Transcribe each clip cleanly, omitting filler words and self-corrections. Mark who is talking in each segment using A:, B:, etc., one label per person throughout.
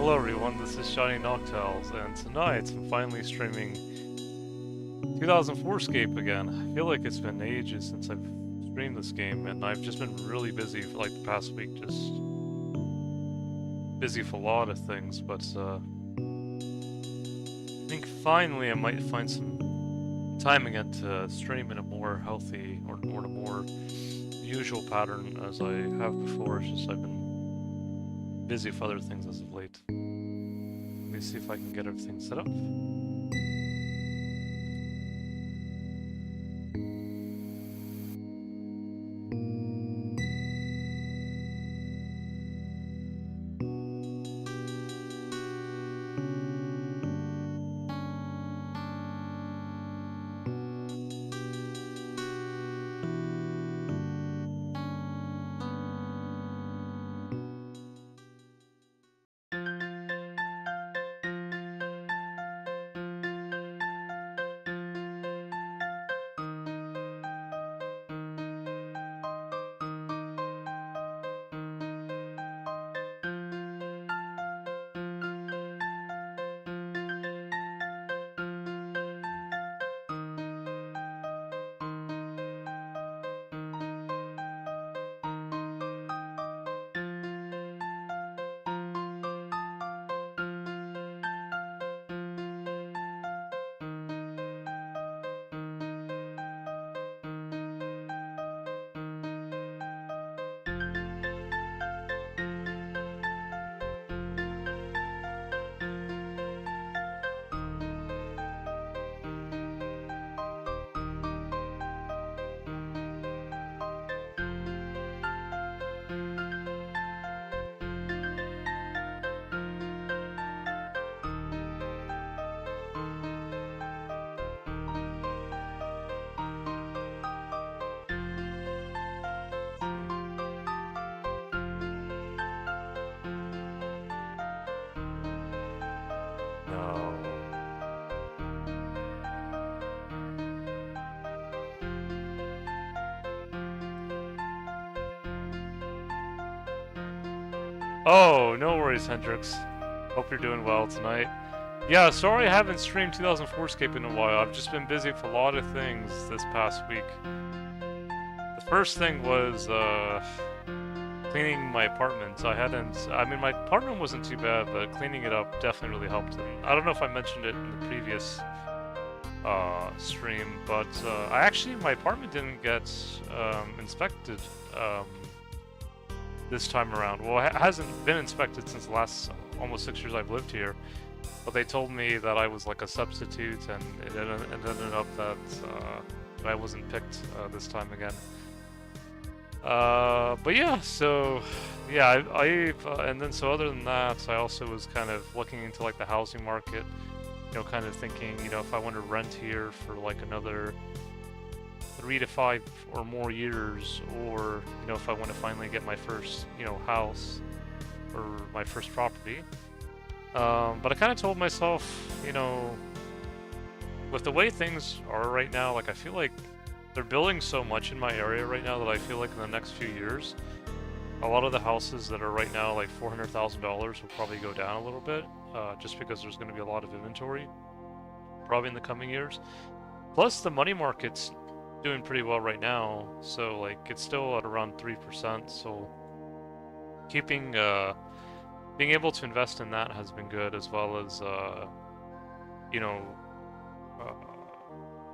A: Hello everyone, this is Shiny Noctales, and tonight I'm finally streaming 2004Scape again. I feel like it's been ages since I've streamed this game, and I've just been really busy for like the past week, just busy for a lot of things, but I think finally I might find some time again to stream in a more healthy, or in a more usual pattern as I have before. It's just I've been busy for other things as of late. Let me see if I can get everything set up. No. Oh, no worries, Hendrix. Hope you're doing well tonight. Yeah, sorry I haven't streamed 2004Scape in a while. I've just been busy with a lot of things this past week. The first thing was, cleaning my apartment. I mean, my apartment wasn't too bad, but cleaning it up definitely really helped. And I don't know if I mentioned it in the previous stream, but my apartment didn't get inspected this time around. Well, it hasn't been inspected since the last almost 6 years I've lived here, but they told me that I was like a substitute, and it ended up that I wasn't picked this time again. But yeah, so yeah, and then so other than that, I also was kind of looking into like the housing market, kind of thinking, if I want to rent here for like another 3 to 5 or more years, or if I want to finally get my first house or my first property. But I kind of told myself, with the way things are right now, like I feel like they're building so much in my area right now that I feel like in the next few years, a lot of the houses that are right now like $400,000 will probably go down a little bit, just because there's going to be a lot of inventory probably in the coming years. Plus the money market's doing pretty well right now, so like it's still at around 3%, so keeping being able to invest in that has been good, as well as you know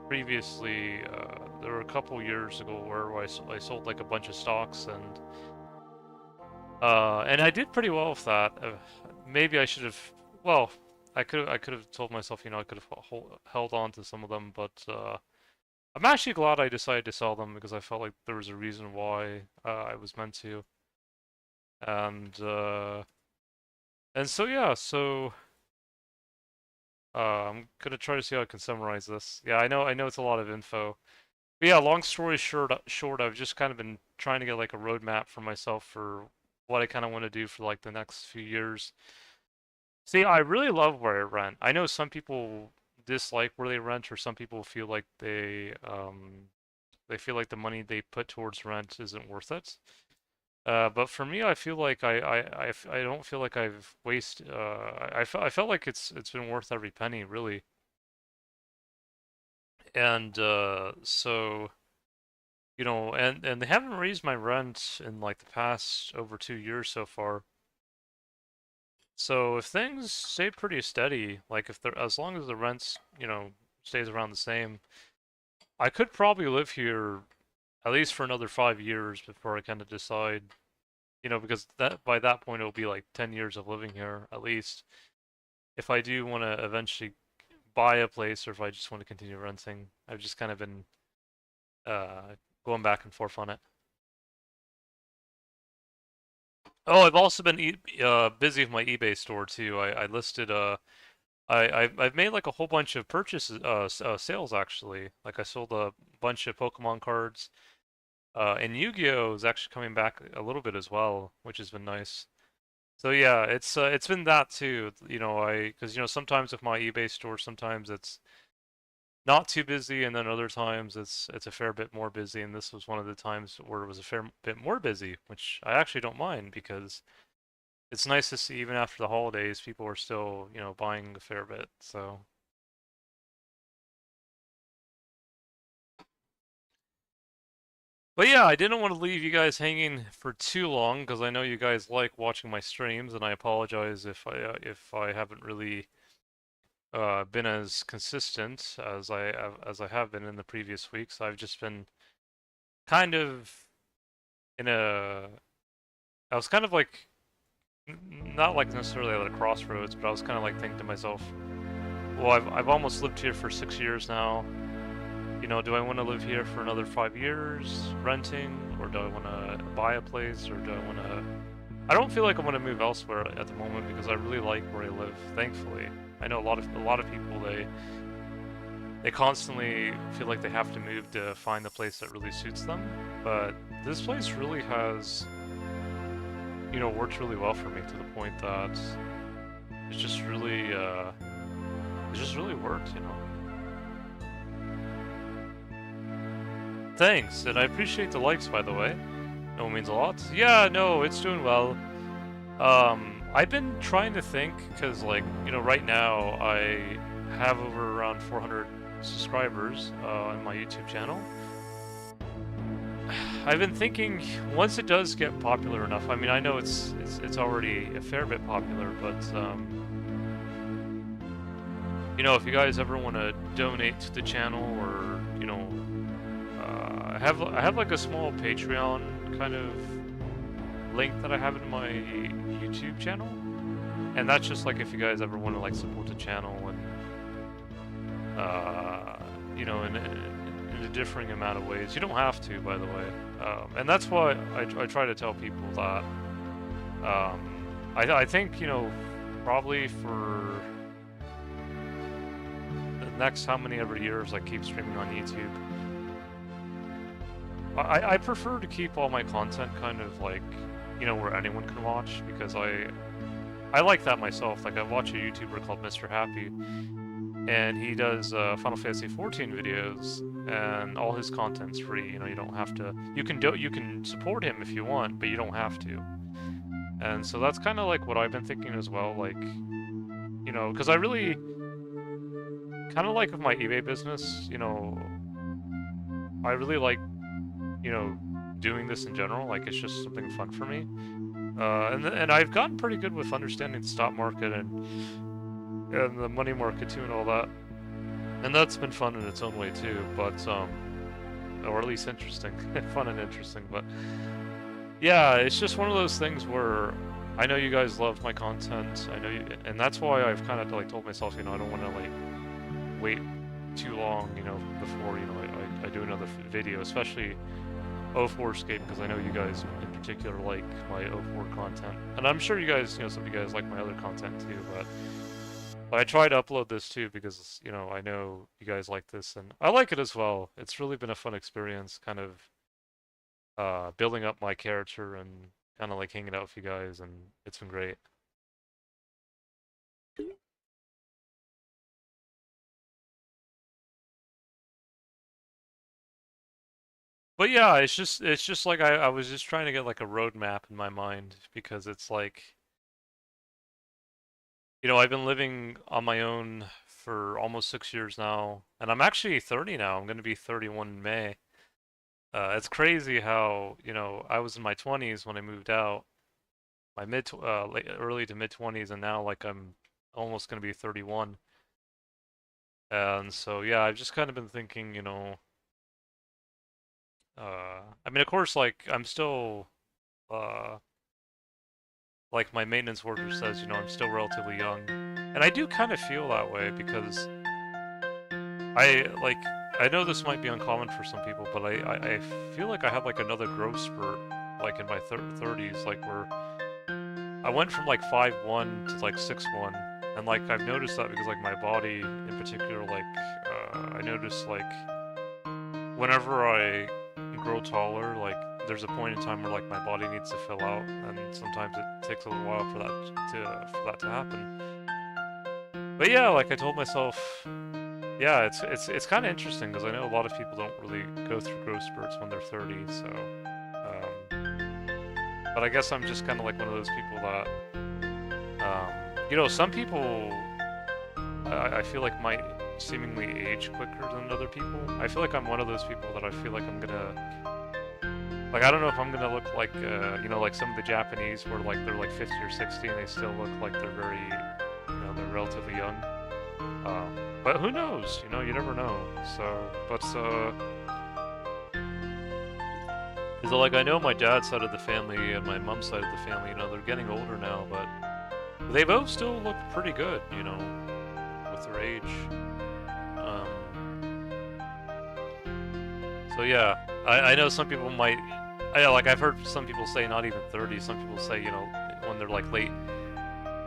A: previously there were a couple years ago where I sold like a bunch of stocks, and I did pretty well with that. Maybe I should have, well, I could have told myself, I could have held on to some of them, but I'm actually glad I decided to sell them, because I felt like there was a reason why I was meant to. And so yeah, so I'm gonna try to see how I can summarize this. Yeah, I know it's a lot of info. But yeah, long story short, I've just kind of been trying to get like a roadmap for myself for what I kind of want to do for like the next few years. See, I really love where I rent. I know some people dislike where they rent, or some people feel like they feel like the money they put towards rent isn't worth it. But for me, I feel like I don't feel like I've wasted. I felt like it's been worth every penny, really. And so and they haven't raised my rent in like the past over 2 years so far. So if things stay pretty steady, like if they're as long as the rents stays around the same, I could probably live here at least for another 5 years before I kind of decide. Because that by that point it'll be like 10 years of living here at least. If I do want to eventually buy a place or if I just want to continue renting, I've just kind of been uh, going back and forth on it. Oh, I've also been busy with my eBay store too. I listed I've made like a whole bunch of purchases sales actually. Like I sold a bunch of Pokemon cards. And Yu-Gi-Oh is actually coming back a little bit as well, which has been nice. So yeah, it's been that too. Because sometimes with my eBay store, sometimes it's not too busy, and then other times it's a fair bit more busy. And this was one of the times where it was a fair bit more busy, which I actually don't mind because it's nice to see even after the holidays, people are still buying a fair bit. So. But yeah, I didn't want to leave you guys hanging for too long because I know you guys like watching my streams, and I apologize if I haven't really been as consistent as I have been in the previous weeks. I've just been kind of in a I was kind of like not like necessarily at a crossroads, but I was kind of like thinking to myself, well, I've almost lived here for 6 years now. Do I want to live here for another 5 years renting, or do I want to buy a place, or do I want to? I don't feel like I want to move elsewhere at the moment because I really like where I live. Thankfully, I know a lot of people they constantly feel like they have to move to find the place that really suits them, but this place really has worked really well for me to the point that it's just really worked. Thanks, and I appreciate the likes, by the way. No, it means a lot. Yeah, no, it's doing well. I've been trying to think, because, like, right now I have over around 400 subscribers on my YouTube channel. I've been thinking, once it does get popular enough, I mean, I know it's already a fair bit popular, but, if you guys ever want to donate to the channel or, I have like a small Patreon kind of link that I have in my YouTube channel, and that's just like if you guys ever want to like support the channel and in a differing amount of ways. You don't have to, by the way, and that's why I try to tell people that I think probably for the next how many ever years I keep streaming on YouTube. I prefer to keep all my content kind of like, where anyone can watch because I like that myself. Like I watch a YouTuber called Mr. Happy, and he does Final Fantasy 14 videos, and all his content's free. You don't have to. You can support him if you want, but you don't have to. And so that's kind of like what I've been thinking as well. Like, because I really kind of like with my eBay business. I really like doing this in general. Like it's just something fun for me. And I've gotten pretty good with understanding the stock market and the money market too and all that. And that's been fun in its own way too, but or at least interesting, fun and interesting. But yeah, it's just one of those things where I know you guys love my content. I know and that's why I've kind of like told myself, I don't want to like wait too long, before I do another video, especially 2004Scape, because I know you guys in particular like my 2004 content, and I'm sure you guys, some of you guys like my other content too. But I try to upload this too because I know you guys like this, and I like it as well. It's really been a fun experience, kind of building up my character and kind of like hanging out with you guys, and it's been great. But yeah, it's just like I was just trying to get like a roadmap in my mind because it's like, I've been living on my own for almost 6 years now, and I'm actually 30 now. I'm going to be 31 in May. It's crazy how, I was in my 20s when I moved out, my early to mid 20s, and now like I'm almost going to be 31. And so yeah, I've just kind of been thinking, I mean, of course, like I'm still, uh, like my maintenance worker says, I'm still relatively young, and I do kind of feel that way because I like I know this might be uncommon for some people, but I feel like I had like another growth spurt like in my 30s, like where I went from like 5'1" to like 6'1", and like I've noticed that because like my body in particular, like I noticed like whenever I grow taller, like there's a point in time where like my body needs to fill out, and sometimes it takes a little while for that to happen. But yeah, like I told myself, yeah, it's kind of interesting because I know a lot of people don't really go through growth spurts when they're 30. So, but I guess I'm just kind of like one of those people that, some people I feel like might seemingly age quicker than other people. I feel like I'm one of those people that I feel like I'm gonna, like I don't know if I'm gonna look like, like some of the Japanese where like they're like 50 or 60 and they still look like they're very, they're relatively young. But who knows? You never know. So, but so like I know my dad's side of the family and my mom's side of the family, they're getting older now, but they both still look pretty good, with their age. So yeah, I know some people might, I've heard some people say not even 30. Some people say, when they're like in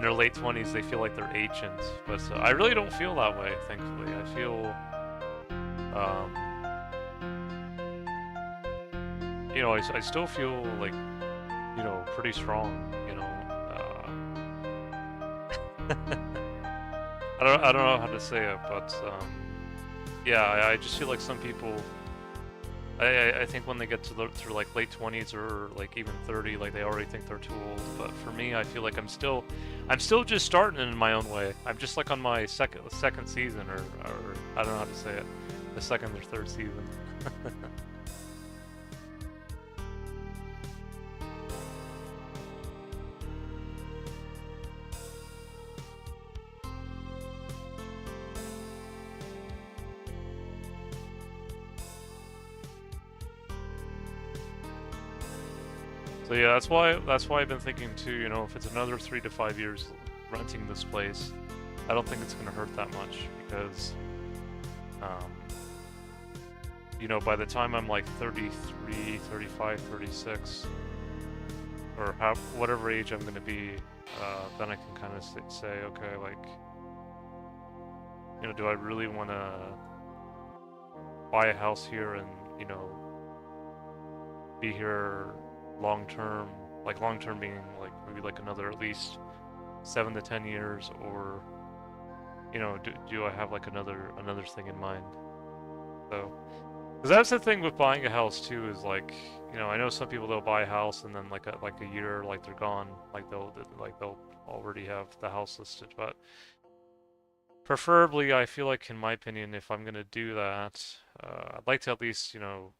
A: their late 20s, they feel like they're ancient. But I really don't feel that way, thankfully. I feel, I still feel like, pretty strong, I don't know how to say it, but yeah, I just feel like some people, I think when they get through like late 20s or like even 30, like they already think they're too old. But for me, I feel like I'm still just starting in my own way. I'm just like on my second season, or I don't know how to say it, the second or third season. So yeah, that's why I've been thinking too, if it's another 3 to 5 years renting this place, I don't think it's gonna hurt that much because, by the time I'm like 33, 35, 36, or whatever age I'm gonna be, then I can kind of say, okay, like, do I really want to buy a house here and, be here long term, like long term being like maybe like another at least 7 to 10 years, or do I have like another thing in mind? So, because that's the thing with buying a house too, is like, I know some people, they'll buy a house and then like a year, like they're gone, like they'll already have the house listed. But preferably, I feel like, in my opinion, if I'm gonna do that, I'd like to at least know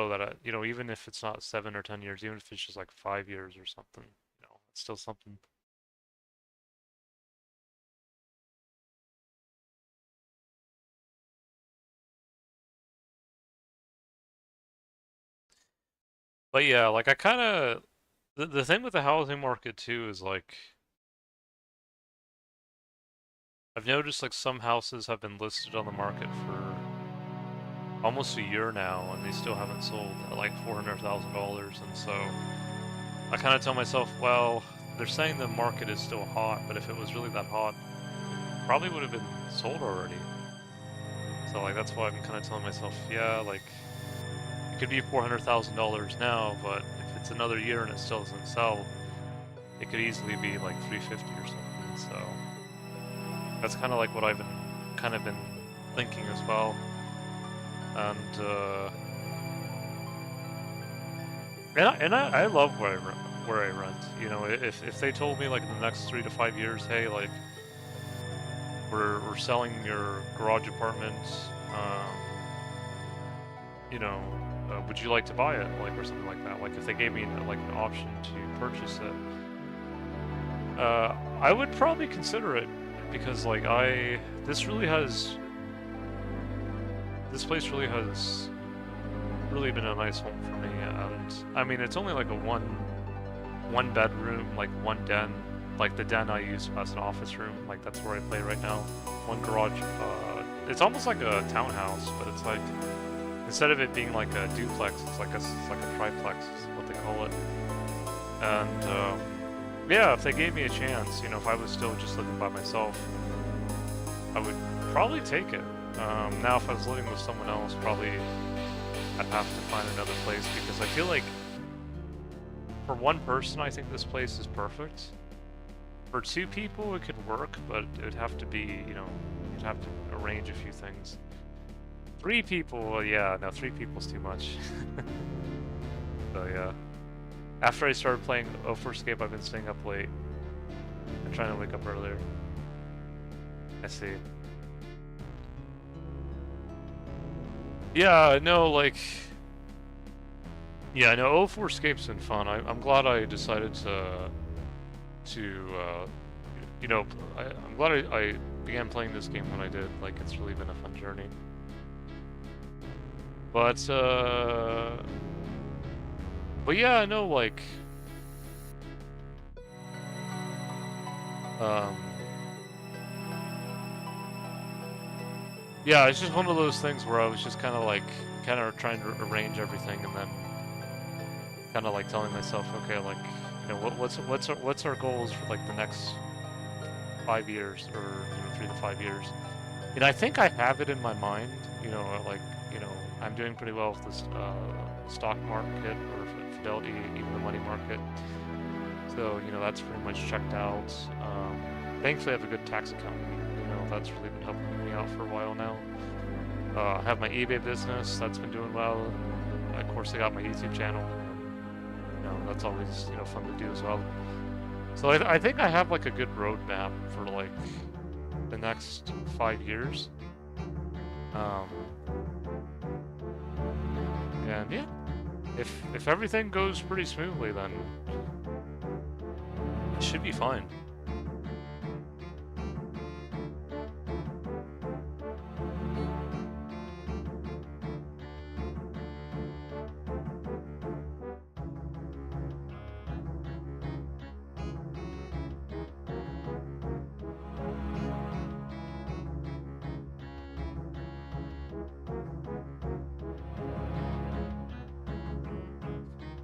A: that even if it's not 7 or 10 years, even if it's just like 5 years or something, it's still something. But yeah, like I kind of, the thing with the housing market too is like, I've noticed like some houses have been listed on the market for almost a year now and they still haven't sold at like $400,000, and so I kind of tell myself, well, they're saying the market is still hot, but if it was really that hot, probably would have been sold already. So like that's why I'm kind of telling myself, yeah, like it could be $400,000 now, but if it's another year and it still doesn't sell, it could easily be like 350 or something. So that's kind of like what I've been thinking as well. and I love where I rent. You know, if they told me like in the next 3 to 5 years, hey, like we're selling your garage apartment, you know, would you like to buy it, like, or something like that? Like if they gave me like an option to purchase it, I would probably consider it because like this place really has really been a nice home for me, and I mean it's only like a one bedroom, like one den, like the den I use as an office room, like that's where I play right now. One garage, it's almost like a townhouse, but it's like instead of it being like a duplex, it's like a triplex, is what they call it. And yeah, if they gave me a chance, you know, if I was still just living by myself, I would probably take it. Now, if I was living with someone else, probably I'd have to find another place because I feel like for one person, I think this place is perfect. For two people, it could work, but it would have to be, you know, you'd have to arrange a few things. 3 people, well, yeah, no, 3 people's too much. So yeah. After I started playing 2004Scape, I've been staying up late. I'm trying to wake up earlier. I see. Yeah, no, like... Yeah, no, 2004Scape's been fun. I'm glad I decided to you know, I'm glad I began playing this game when I did. Like, it's really been a fun journey. But yeah, no, like... Yeah, it's just one of those things where I was just kind of trying to arrange everything, and then kind of like telling myself, okay, like, you know, what's our goals for like the next 5 years, or you know, 3 to 5 years. And I think I have it in my mind, you know, like, you know, I'm doing pretty well with this stock market or Fidelity, even the money market. So, you know, that's pretty much checked out. Thankfully, I have a good tax accountant. You know, that's really been helping me out for a while now. I have my eBay business, that's been doing well. Of course, I got my YouTube channel. You know, that's always, you know, fun to do as well. So I think I have like a good roadmap for like the next 5 years. And yeah, if everything goes pretty smoothly, then it should be fine.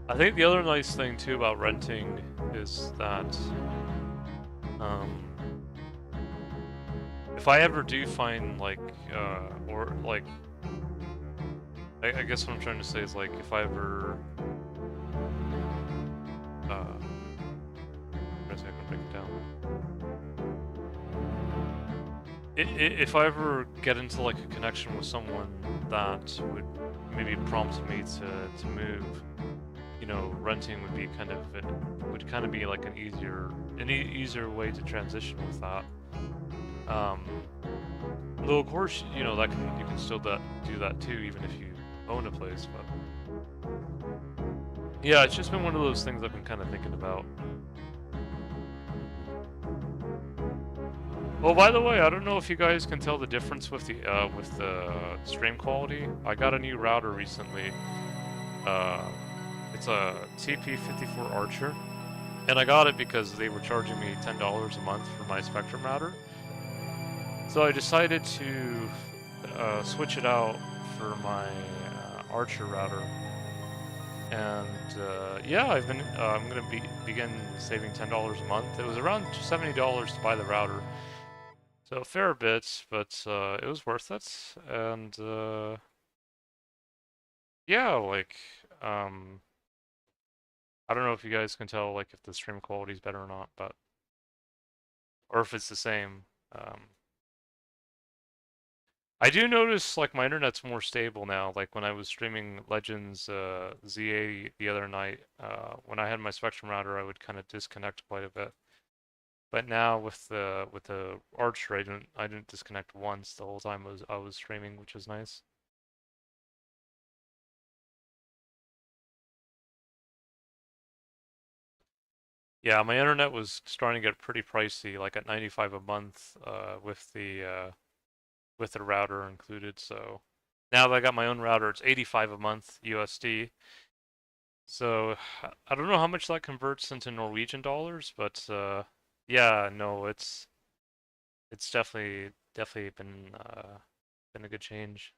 A: I think the other nice thing too about renting is that if I ever do find like or like I guess what I'm trying to say is like if I ever I can break it down. If I ever get into like a connection with someone that would maybe prompt me to move, you know, renting would be kind of be like an easier way to transition with that. Though of course, you know, you can still do that too, even if you own a place. But yeah, it's just been one of those things I've been kind of thinking about. Well, by the way, I don't know if you guys can tell the difference with the stream quality. I got a new router recently. It's a TP54 Archer, and I got it because they were charging me $10 a month for my Spectrum router. So I decided to switch it out for my Archer router, and yeah, I'm gonna begin saving $10 a month. It was around $70 to buy the router, so a fair bit, but it was worth it. And yeah, like I don't know if you guys can tell like if the stream quality is better or not, but or if it's the same. I do notice like my internet's more stable now. Like when I was streaming Legends ZA the other night, when I had my Spectrum router, I would kind of disconnect quite a bit. But now with the Archer, I didn't disconnect once the whole time I was streaming, which is nice. Yeah, my internet was starting to get pretty pricey, like at 95 a month, with the router included. So now that I got my own router, it's 85 a month USD. So I don't know how much that converts into Norwegian dollars, but yeah, no, it's definitely been a good change.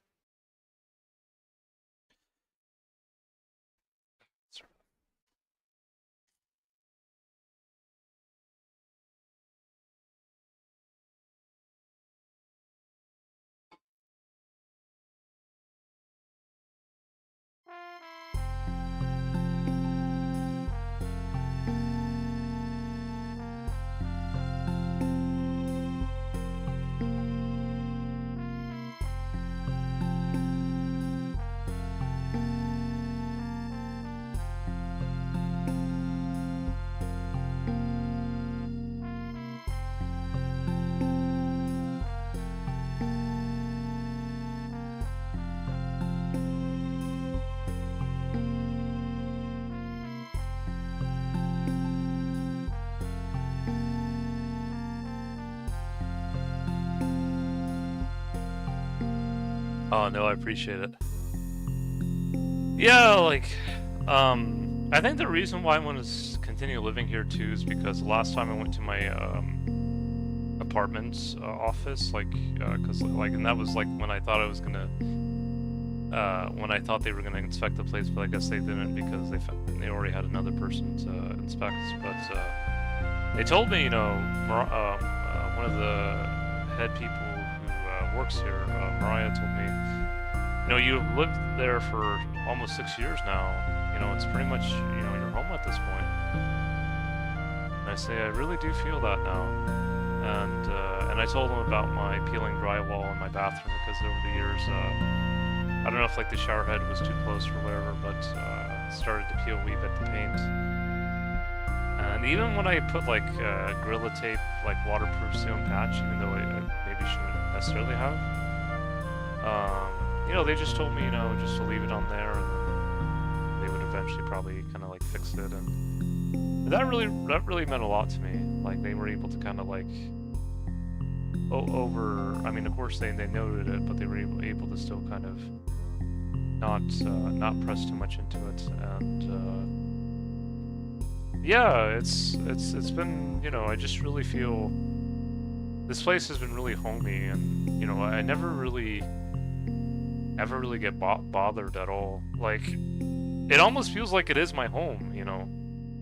A: Oh no, I appreciate it. Yeah, like, I think the reason why I want to continue living here too is because the last time I went to my apartment office, like, cause like, and that was like when I thought I was gonna, when I thought they were gonna inspect the place, but I guess they didn't because they already had another person to inspect. But they told me, you know, one of the head people who works here, Mariah, told me, you know, you've lived there for almost 6 years now. You know, it's pretty much, you know, your home at this point. And I say, I really do feel that now. And I told him about my peeling drywall in my bathroom because over the years, I don't know if like the shower head was too close or whatever, but started to peel a wee bit the paint. And even when I put like Gorilla Tape, like waterproof serum patch, even though I maybe shouldn't necessarily have, you know, they just told me, you know, just to leave it on there, and then they would eventually probably kind of like fix it, and that really meant a lot to me. Like they were able to kind of like I mean, of course they noted it, but they were able to still kind of not press too much into it, and yeah, it's been, you know, I just really feel this place has been really homey, and you know, I never really ever really get bothered at all. Like, it almost feels like it is my home, you know.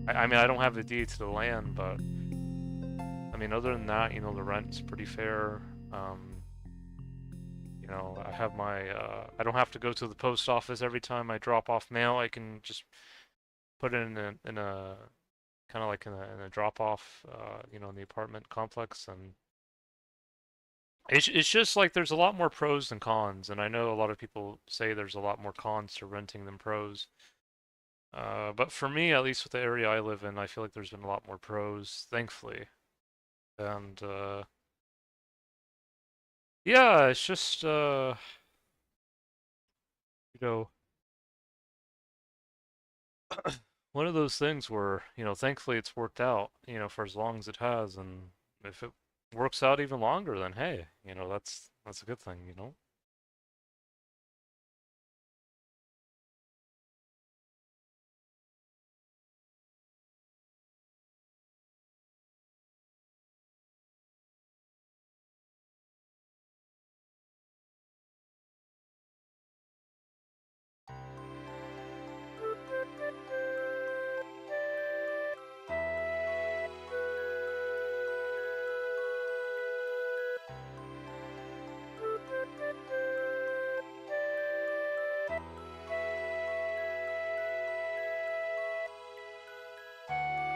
A: I mean, I don't have the deed to the land, but I mean, other than that, you know, the rent's pretty fair. You know, I have my, I don't have to go to the post office every time I drop off mail. I can just put it in a kind of like in a drop off, you know, in the apartment complex, and it's just like there's a lot more pros than cons, and I know a lot of people say there's a lot more cons to renting than pros. But for me, at least with the area I live in, I feel like there's been a lot more pros, thankfully. And yeah, it's just you know, one of those things where, you know, thankfully it's worked out, you know, for as long as it has, and if it works out even longer, then hey, you know, that's a good thing, you know.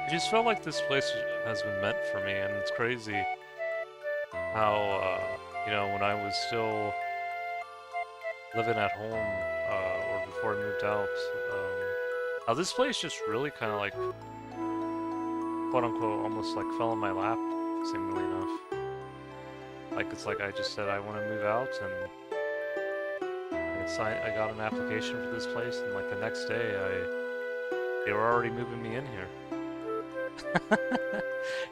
A: I just felt like this place has been meant for me, and it's crazy how, you know, when I was still living at home, or before I moved out. Now this place just really kind of like, quote unquote, almost like fell in my lap, seemingly enough. Like it's like I just said I want to move out, and I got an application for this place, and like the next day they were already moving me in here.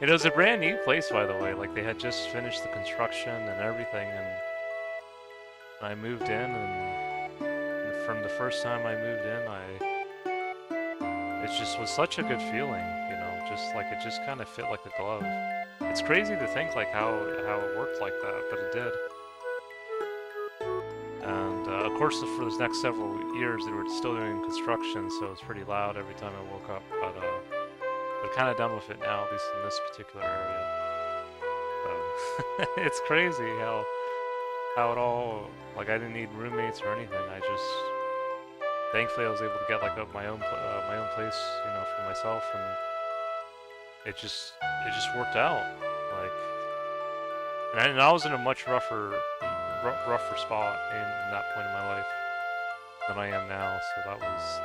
A: It was a brand new place, by the way. Like they had just finished the construction and everything, and I moved in, and from the first time I moved in, it just was such a good feeling, you know, just like it just kind of fit like a glove. It's crazy to think like how it worked like that, but it did. And of course, for the next several years, they were still doing construction, so it was pretty loud every time I woke up. But they're kind of done with it now, at least in this particular area. So it's crazy how it all, like I didn't need roommates or anything. Thankfully I was able to get like my own place, you know, for myself, and it just worked out. Like, and I was in a much rougher spot in that point in my life than I am now, so that was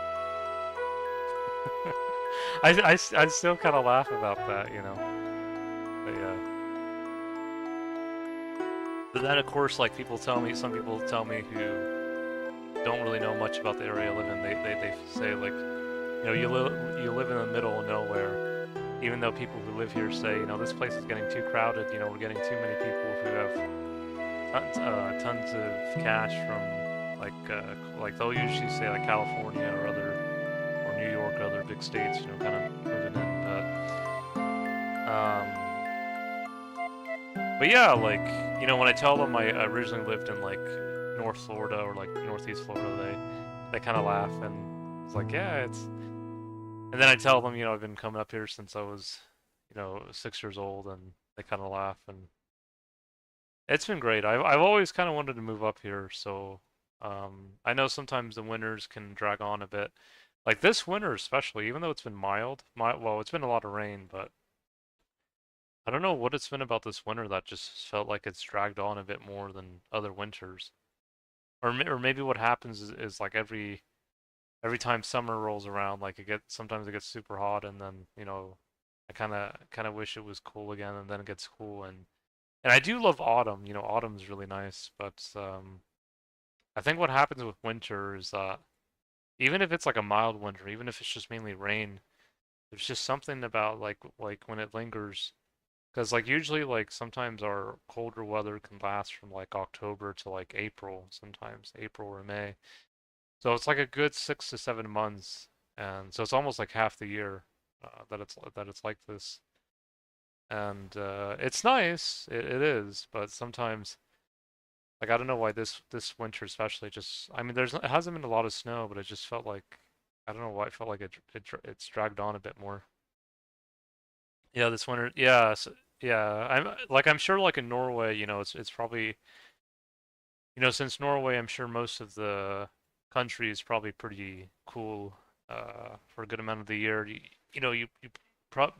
A: I still kind of laugh about that, you know. But yeah. But then of course, like some people tell me who don't really know much about the area I live in, they say like, you know, you live in the middle of nowhere, even though people who live here say, you know, this place is getting too crowded, you know, we're getting too many people who have tons of cash from like they'll usually say like California or New York or other big states, you know, kind of moving in, but yeah, like, you know, when I tell them I originally lived in like North Florida or like Northeast Florida, they kind of laugh, and it's like, yeah, it's. And then I tell them, you know, I've been coming up here since I was, you know, 6 years old, and they kind of laugh, and it's been great. I've always kind of wanted to move up here, so I know sometimes the winters can drag on a bit, like this winter especially, even though it's been mild. Well, it's been a lot of rain, but I don't know what it's been about this winter that just felt like it's dragged on a bit more than other winters. Or maybe what happens is like every time summer rolls around, like sometimes it gets super hot, and then, you know, I kind of wish it was cool again, and then it gets cool, and I do love autumn. You know, autumn's really nice, but I think what happens with winter is that even if it's like a mild winter, even if it's just mainly rain, there's just something about like when it lingers. Because like usually like sometimes our colder weather can last from like October to like April, sometimes April or May. So it's like a good 6 to 7 months, and so it's almost like half the year that it's like this. And it's nice, it is, but sometimes like I don't know why this winter especially just, I mean, it hasn't been a lot of snow, but it just felt like, I don't know why it felt like it's dragged on a bit more. Yeah, this winter. Yeah, yeah. I'm sure like in Norway, you know, it's probably, you know, since Norway, I'm sure most of the country is probably pretty cool for a good amount of the year. You know, you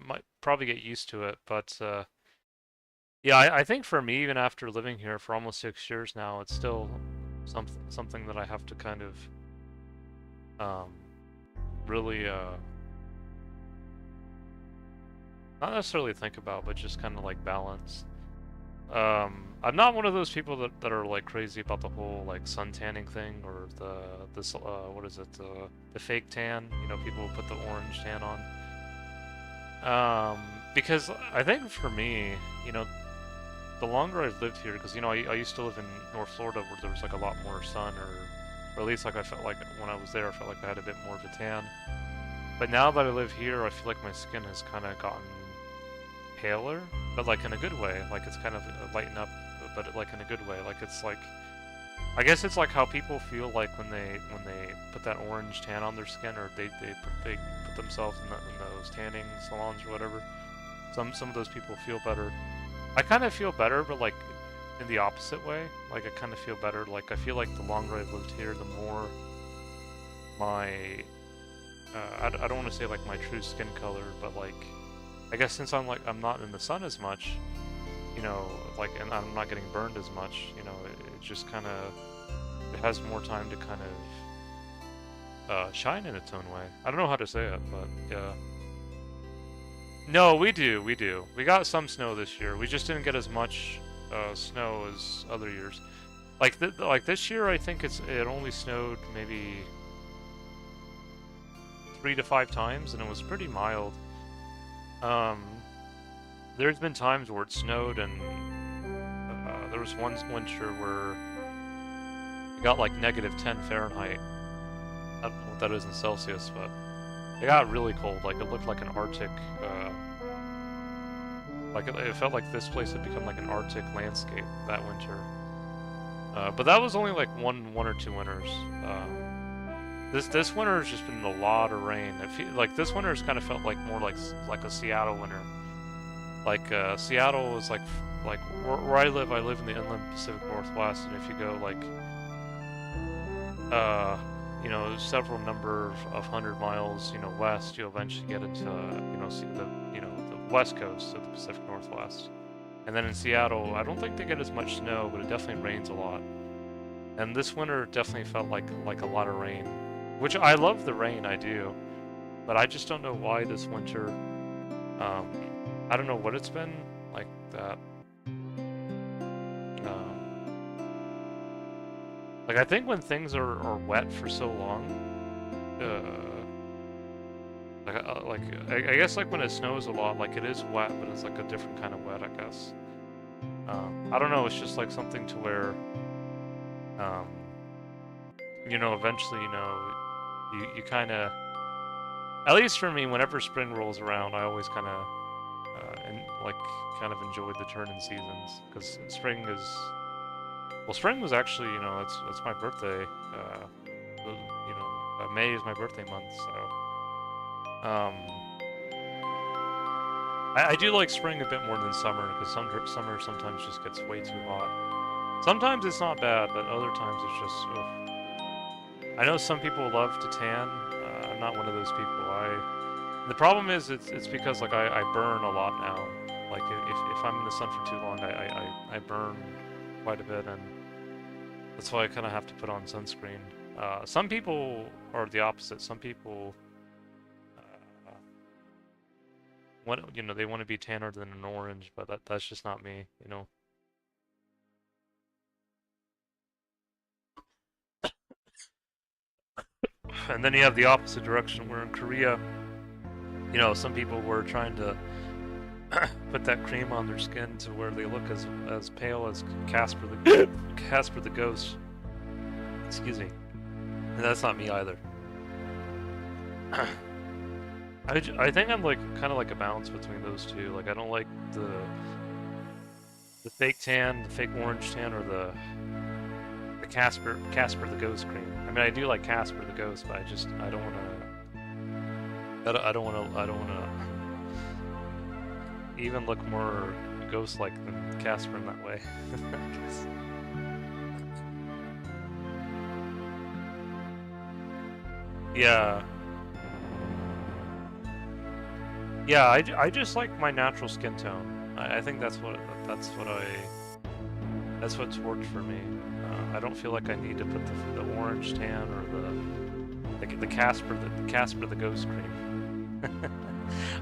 A: might probably get used to it, but yeah, I think for me, even after living here for almost 6 years now, it's still something that I have to kind of really not necessarily think about, but just kind of like balance. I'm not one of those people that are like crazy about the whole like sun tanning thing, or this what is it, the fake tan, you know, people who put the orange tan on. Because I think for me, you know, the longer I've lived here, because, you know, I used to live in North Florida where there was like a lot more sun, or at least like I felt like when I was there, I felt like I had a bit more of a tan. But now that I live here, I feel like my skin has kind of gotten paler, but like in a good way. Like it's kind of lightened up, but like in a good way. Like it's like, I guess it's like how people feel like when they put that orange tan on their skin, or they put themselves in those tanning salons or whatever. Some of those people feel better. I kind of feel better, but like in the opposite way. Like I kind of feel better. Like I feel like the longer I've lived here, the more my I don't want to say like my true skin color, but like I guess since I'm not in the sun as much, you know, like, and I'm not getting burned as much, you know, it just kind of, it has more time to kind of shine in its own way. I don't know how to say it, but yeah. No, we do. We got some snow this year. We just didn't get as much snow as other years. Like this year, I think it only snowed maybe 3 to 5 times, and it was pretty mild. There's been times where it snowed, and there was one winter where it got like -10 Fahrenheit. I don't know what that is in Celsius, but it got really cold. Like, it looked like an Arctic, like it felt like this place had become like an Arctic landscape that winter. But that was only like one or two winters. This winter has just been a lot of rain. Like this winter has kind of felt like more like a Seattle winter. Like Seattle is like where I live in the inland Pacific Northwest, and if you go like you know, several number of 100 miles, you know, west, you'll eventually get into the west coast of the Pacific Northwest. And then in Seattle, I don't think they get as much snow, but it definitely rains a lot. And this winter definitely felt like a lot of rain, which I love the rain, I do, but I just don't know why this winter. I don't know what it's been like that. Like, I think when things are wet for so long, I guess like when it snows a lot, like it is wet, but it's like a different kind of wet, I guess. I don't know, it's just like something to where, you know, eventually, you know, you kind of, at least for me, whenever spring rolls around, I always kind of, kind of enjoy the turn in seasons, because spring is, well, spring was actually, you know, it's my birthday, you know, May is my birthday month, so, I do like spring a bit more than summer, because summer sometimes just gets way too hot. Sometimes it's not bad, but other times it's just, ugh. I know some people love to tan. I'm not one of those people. The problem is it's because like I burn a lot now. Like if I'm in the sun for too long, I burn quite a bit, and that's why I kind of have to put on sunscreen. Some people are the opposite. Some people, you know, they want to be tanner than an orange, but that's just not me, you know. And then you have the opposite direction, where in Korea, you know, some people were trying to put that cream on their skin to where they look as pale as Casper the Ghost. Excuse me. And that's not me either. I think I'm like kind of like a balance between those two. Like, I don't like the fake tan, the fake orange tan, or the Casper the Ghost cream. I mean, I do like Casper the Ghost, but I don't want to even look more ghost-like than Casper in that way. I guess. Yeah. Yeah, I just like my natural skin tone. I think that's what's worked for me. I don't feel like I need to put the orange tan or the Casper the Ghost cream.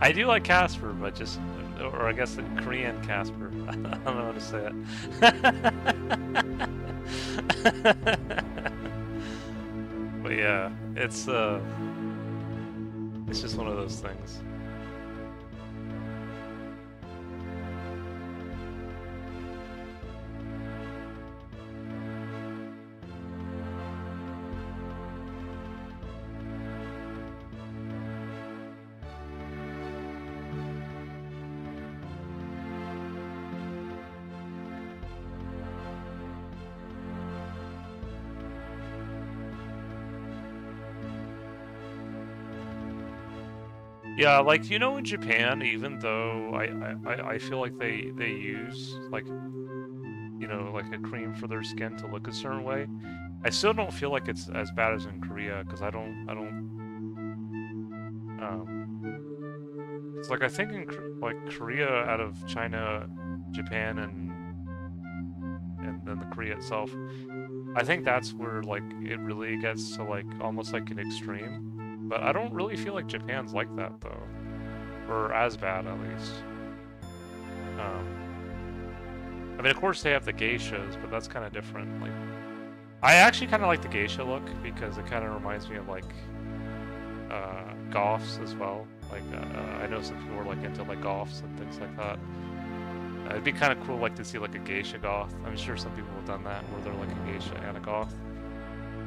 A: I do like Casper, but just, or I guess the Korean Casper. I don't know how to say it. But yeah, it's just one of those things. Yeah, like, you know, in Japan, even though I feel like they use, like, you know, like a cream for their skin to look a certain way, I still don't feel like it's as bad as in Korea, because it's like, I think in like Korea, out of China, Japan, and then the Korea itself, I think that's where like it really gets to like almost like an extreme. But I don't really feel like Japan's like that though, or as bad at least. I mean, of course they have the geishas, but that's kind of different. Like, I actually kind of like the geisha look because it kind of reminds me of like goths as well. Like, I know some people are like into like goths and things like that. It'd be kind of cool like to see like a geisha goth. I'm sure some people have done that where they're like a geisha and a goth.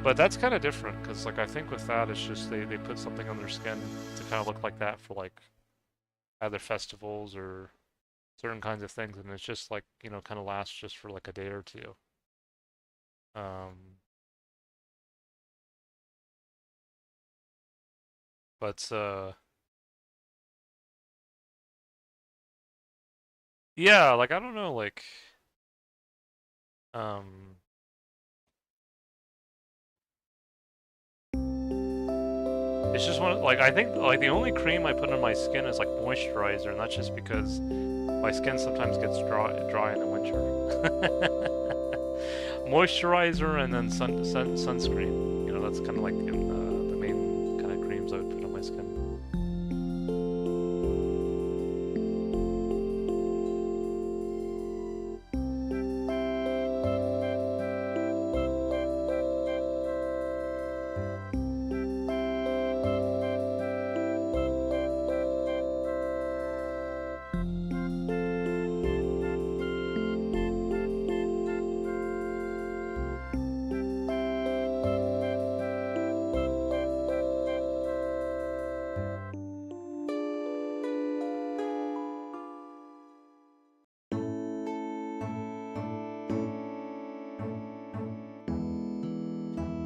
A: But that's kind of different because like I think with that it's just they put something on their skin to kind of look like that for like either festivals or certain kinds of things, and it's just like, you know, kind of lasts just for like a day or two. But yeah, like I don't know, like um it's just one like I think like the only cream I put on my skin is like moisturizer, and that's just because my skin sometimes gets dry in the winter. Moisturizer and then sunscreen. You know, that's kind of like the main kind of creams I would put on my skin.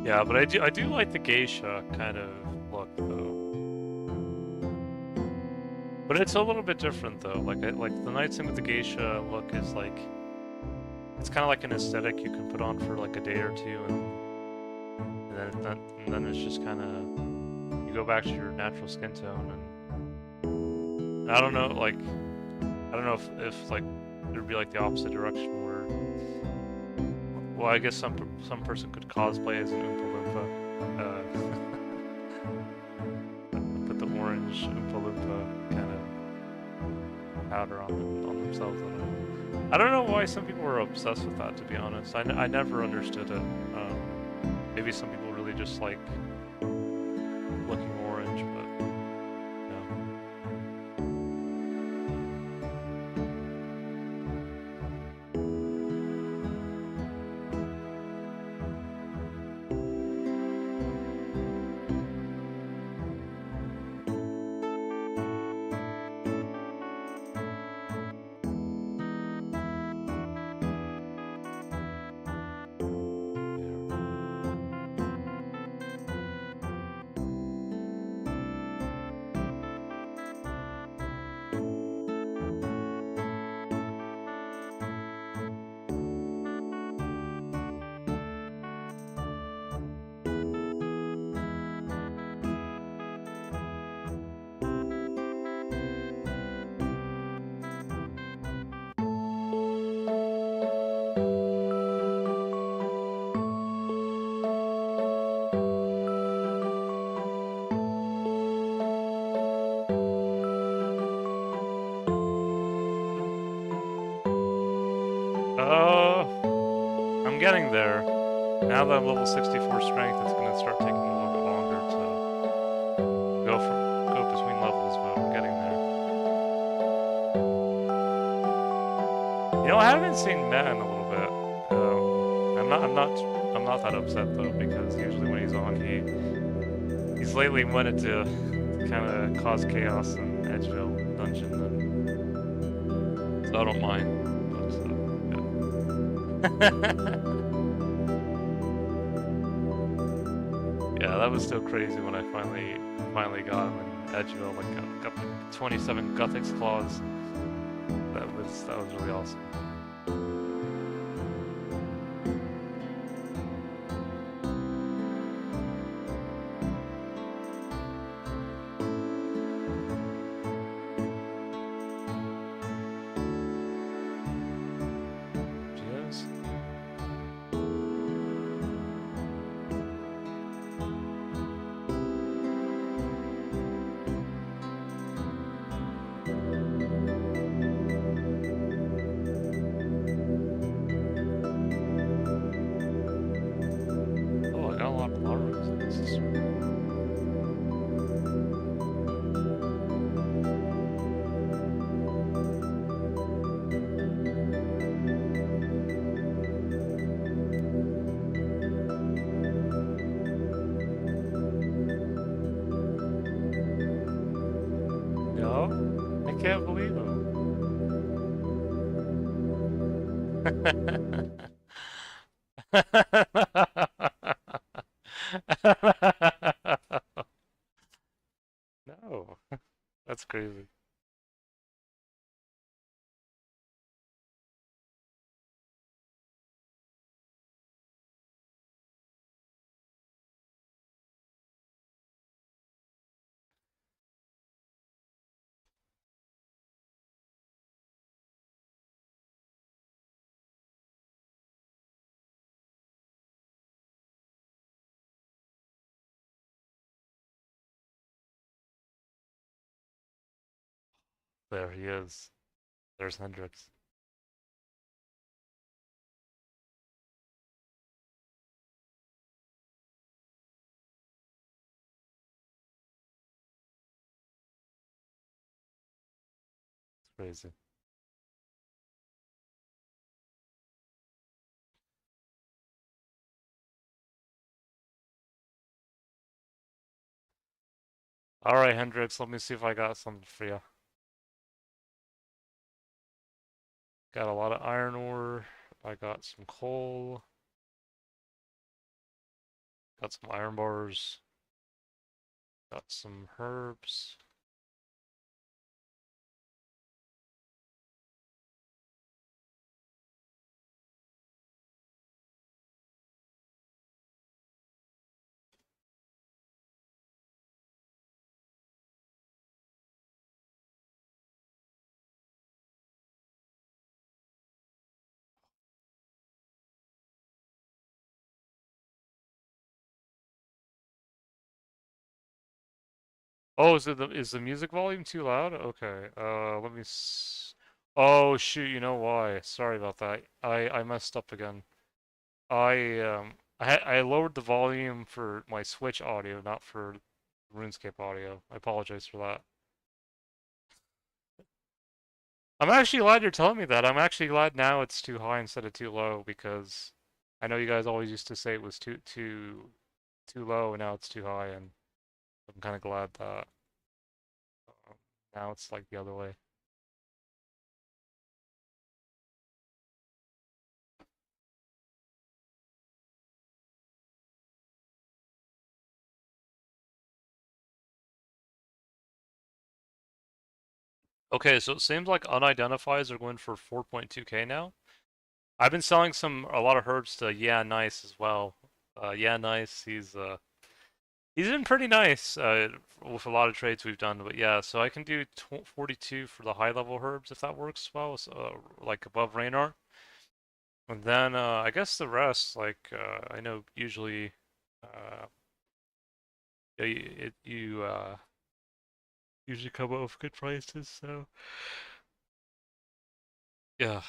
A: Yeah, but I do like the geisha kind of look though. But it's a little bit different though. Like the nice thing with the geisha look is like it's kind of like an aesthetic you can put on for like a day or two, and then it's just kind of you go back to your natural skin tone. And I don't know, like I don't know if like there'd be like the opposite direction where, well, I guess some person could cosplay as an Oompa Loompa. Put the orange Oompa Loompa kind of powder on themselves. I don't know why some people are obsessed with that, to be honest. I never understood it. Maybe some people really just like looking orange, but yeah. I'm getting there. Now that I'm level 64 strength, it's gonna start taking a little bit longer to go between levels, but I'm getting there. You know, I haven't seen Matt in a little bit. I'm not that upset though, because usually when he's on, he's lately wanted to kind of cause chaos in Edgeville dungeon, so I don't mind. Yeah, that was still crazy when I finally got him in Edgeville, like got 27 Guthix claws. That was really awesome. No, that's crazy. There he is. There's Hendrix. It's crazy. Alright, Hendrix, let me see if I got something for you. Got a lot of iron ore. I got some coal. Got some iron bars. Got some herbs. Oh, is the music volume too loud? Okay. Let me Oh shoot, you know why? Sorry about that. I messed up again. I lowered the volume for my Switch audio, not for RuneScape audio. I apologize for that. I'm actually glad you're telling me that. I'm actually glad now it's too high instead of too low because I know you guys always used to say it was too low and now it's too high, and I'm kind of glad that um, now it's like the other way. Okay, so it seems like unidentifieds are going for 4.2K now. I've been selling a lot of herbs to Yeah Nice as well. Yeah Nice, he's been pretty nice with a lot of trades we've done. But yeah, so I can do 42 for the high level herbs if that works well, so, like above rain art. And then I guess the rest, like I know usually uh, you usually come up with good prices. So yeah.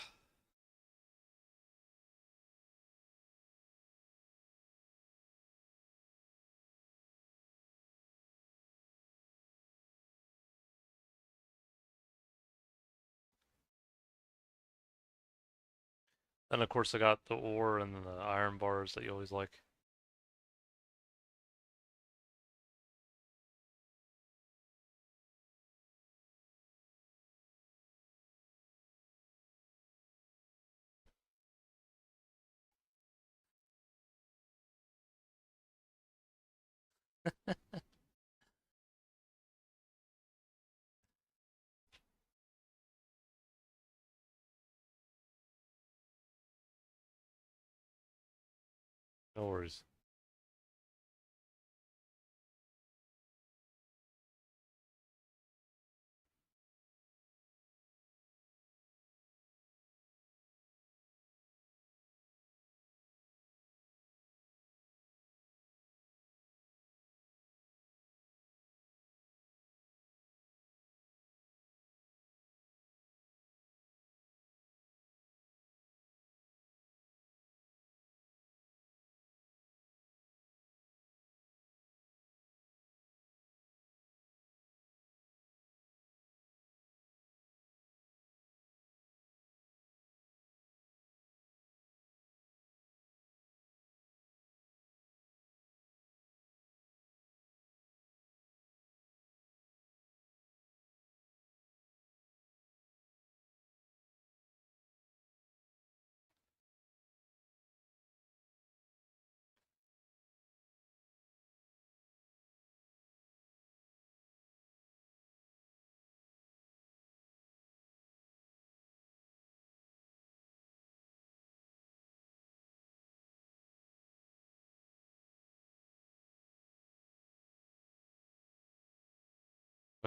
A: And of course I got the ore and the iron bars that you always like. No worries.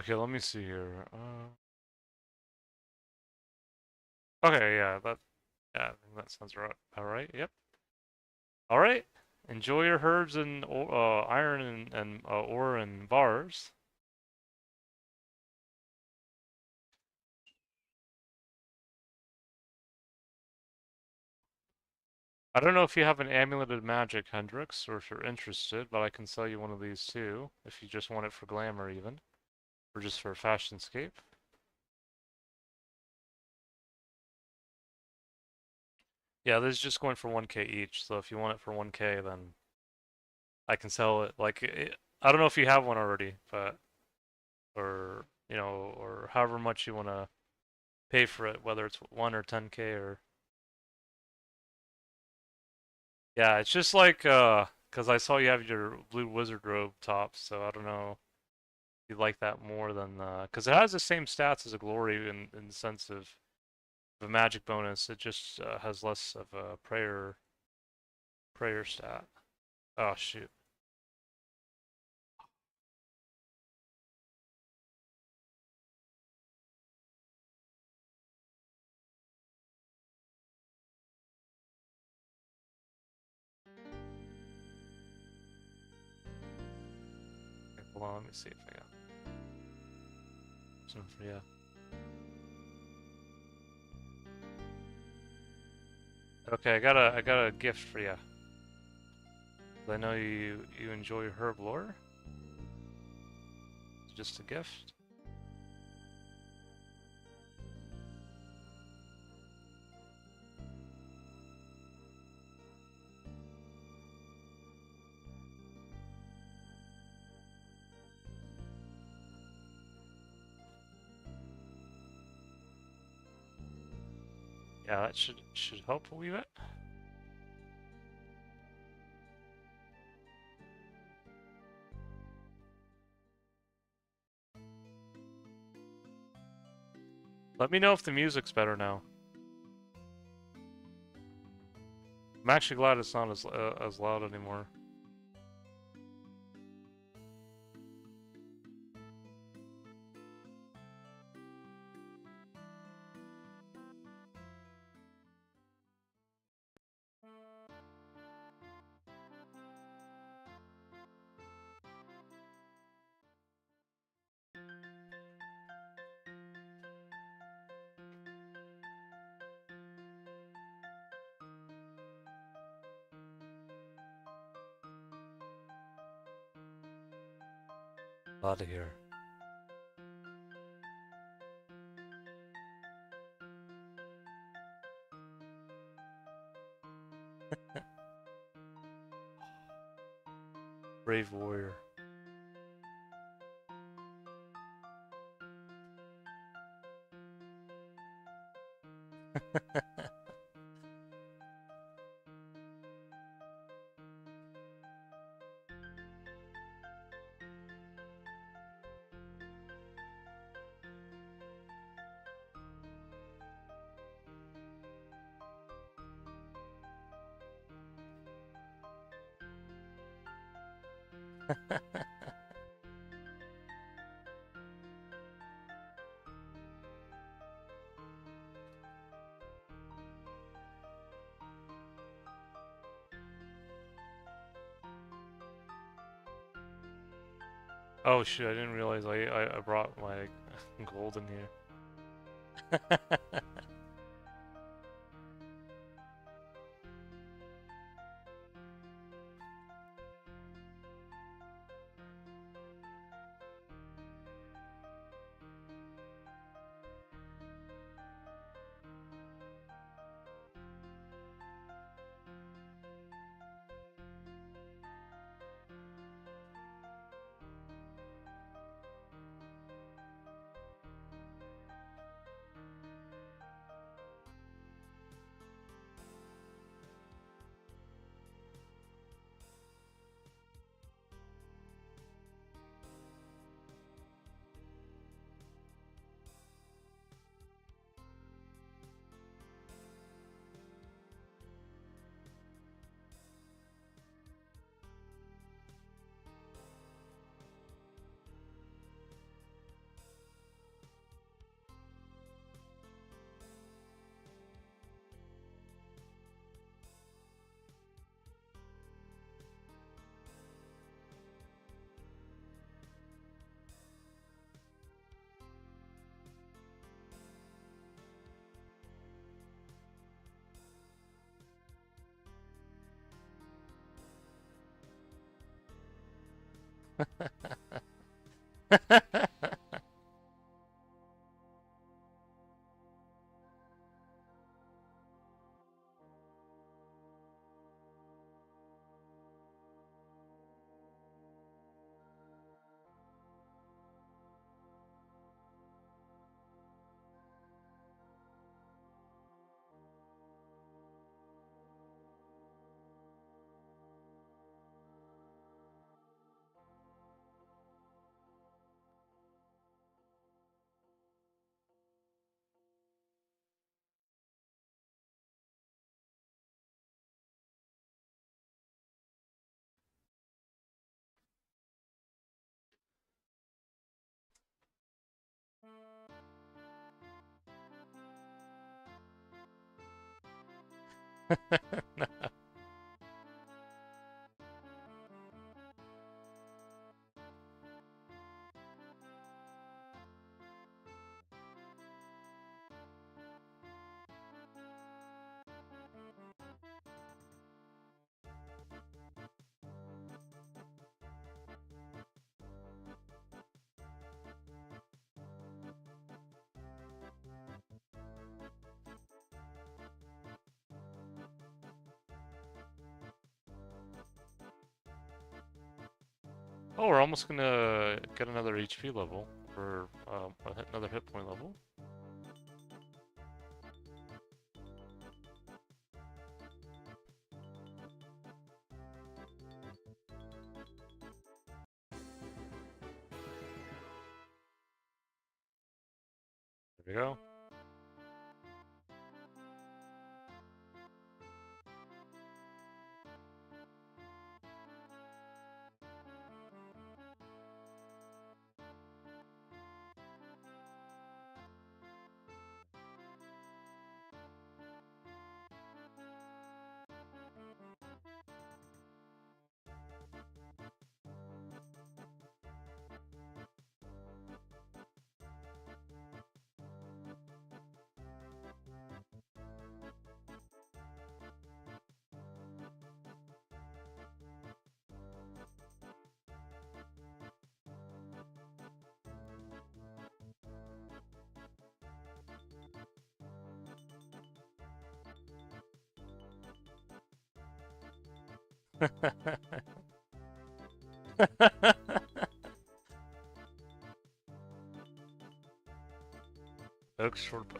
A: Okay, let me see here. Okay, yeah, I think that sounds right. All right, yep. All right. Enjoy your herbs and iron and ore and bars. I don't know if you have an amuleted magic, Hendrix, or if you're interested, but I can sell you one of these too, if you just want it for glamour even, or just for fashionscape. Yeah, this is just going for 1k each, so if you want it for 1k, then I can sell it. Like, I don't know if you have one already, but, or, or however much you want to pay for it, whether it's 1 or 10k or... Yeah, it's just like, because I saw you have your blue wizard robe top, so I don't know if you like that more than, because it has the same stats as a glory in the sense of the magic bonus. It just has less of a prayer stat. Oh shoot. Okay, hold on, let me see if I got some for you. Okay, I got a gift for you. I know you enjoy herb lore. It's just a gift. Yeah, that should help a wee bit. Let me know if the music's better now. I'm actually glad it's not as loud anymore. Glad to hear. Brave warrior. Oh shoot, I didn't realize I brought my gold in here. Oh, we're almost gonna get another HP level, or another hit point level. There we go. Oak short bow.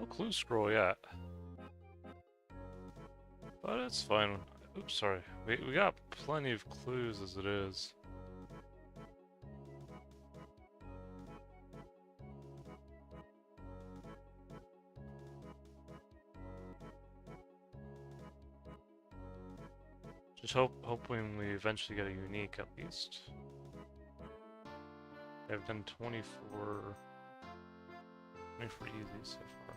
A: No clue scroll yet. But it's fine. Oops, sorry. We got plenty of clues as it is. Just hoping we eventually get a unique at least. I've done 24 easy so far.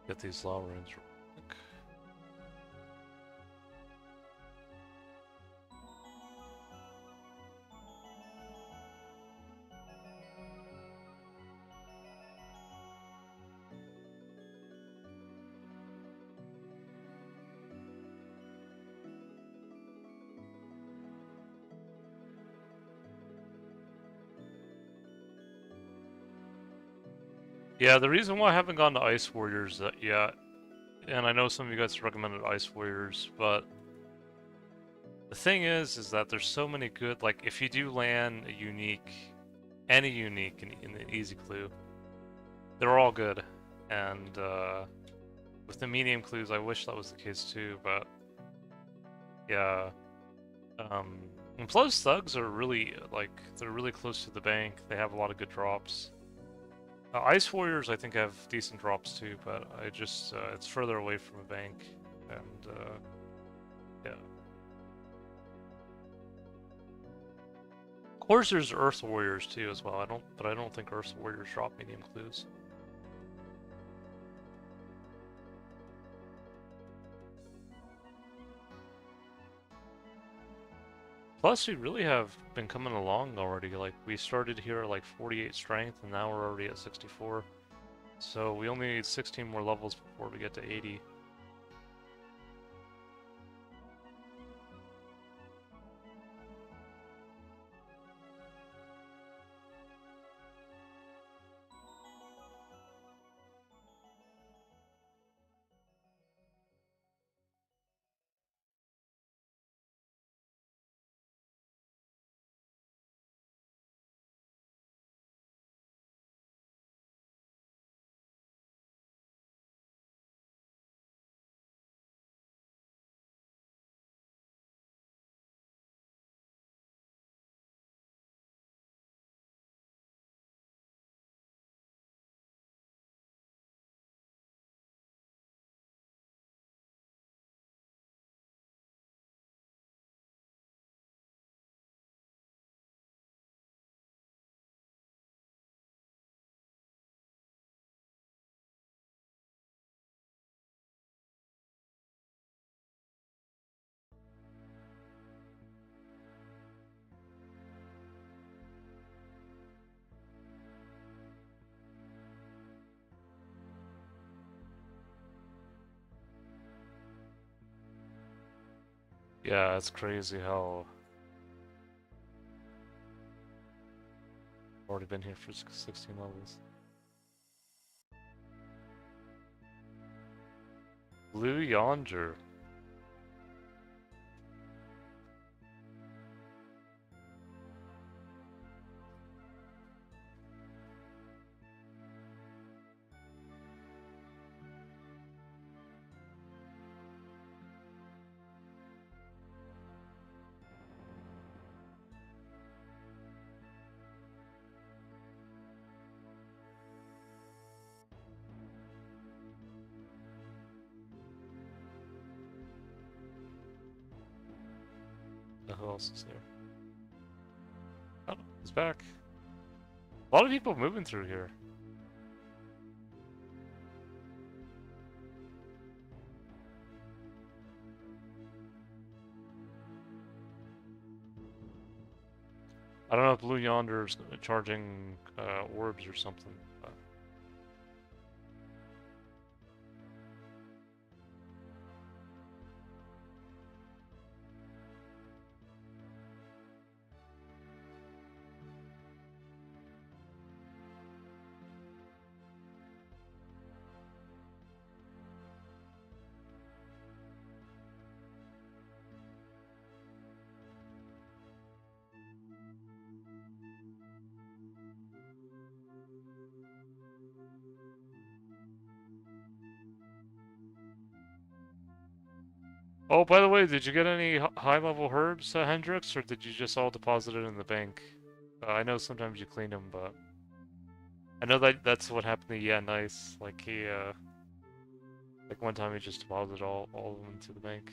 A: Get these lava runes real quick. Yeah, the reason why I haven't gone to Ice Warriors yet, and I know some of you guys recommended Ice Warriors, but the thing is that there's so many good, like, if you do land a unique, any unique in the easy clue, they're all good, and with the medium clues, I wish that was the case too, but yeah. And plus, thugs are really, like, they're really close to the bank, they have a lot of good drops. Ice Warriors, I think, have decent drops too, but I just, it's further away from a bank, and, yeah. Of course, there's Earth Warriors too as well. I don't think Earth Warriors drop medium clues. Plus, we really have been coming along already. Like, we started here at like 48 strength, and now we're already at 64. So we only need 16 more levels before we get to 80. Yeah, it's crazy how I've already been here for 16 levels. Blue Yonder. Who else is there? Oh, he's back. A lot of people moving through here. I don't know if Blue Yonder's charging orbs or something. But... Oh, by the way, did you get any high-level herbs, Hendrix, or did you just all deposit it in the bank? I know sometimes you clean them, but I know that's what happened to Yeah Nice. Like he, like one time he just deposited all of them into the bank.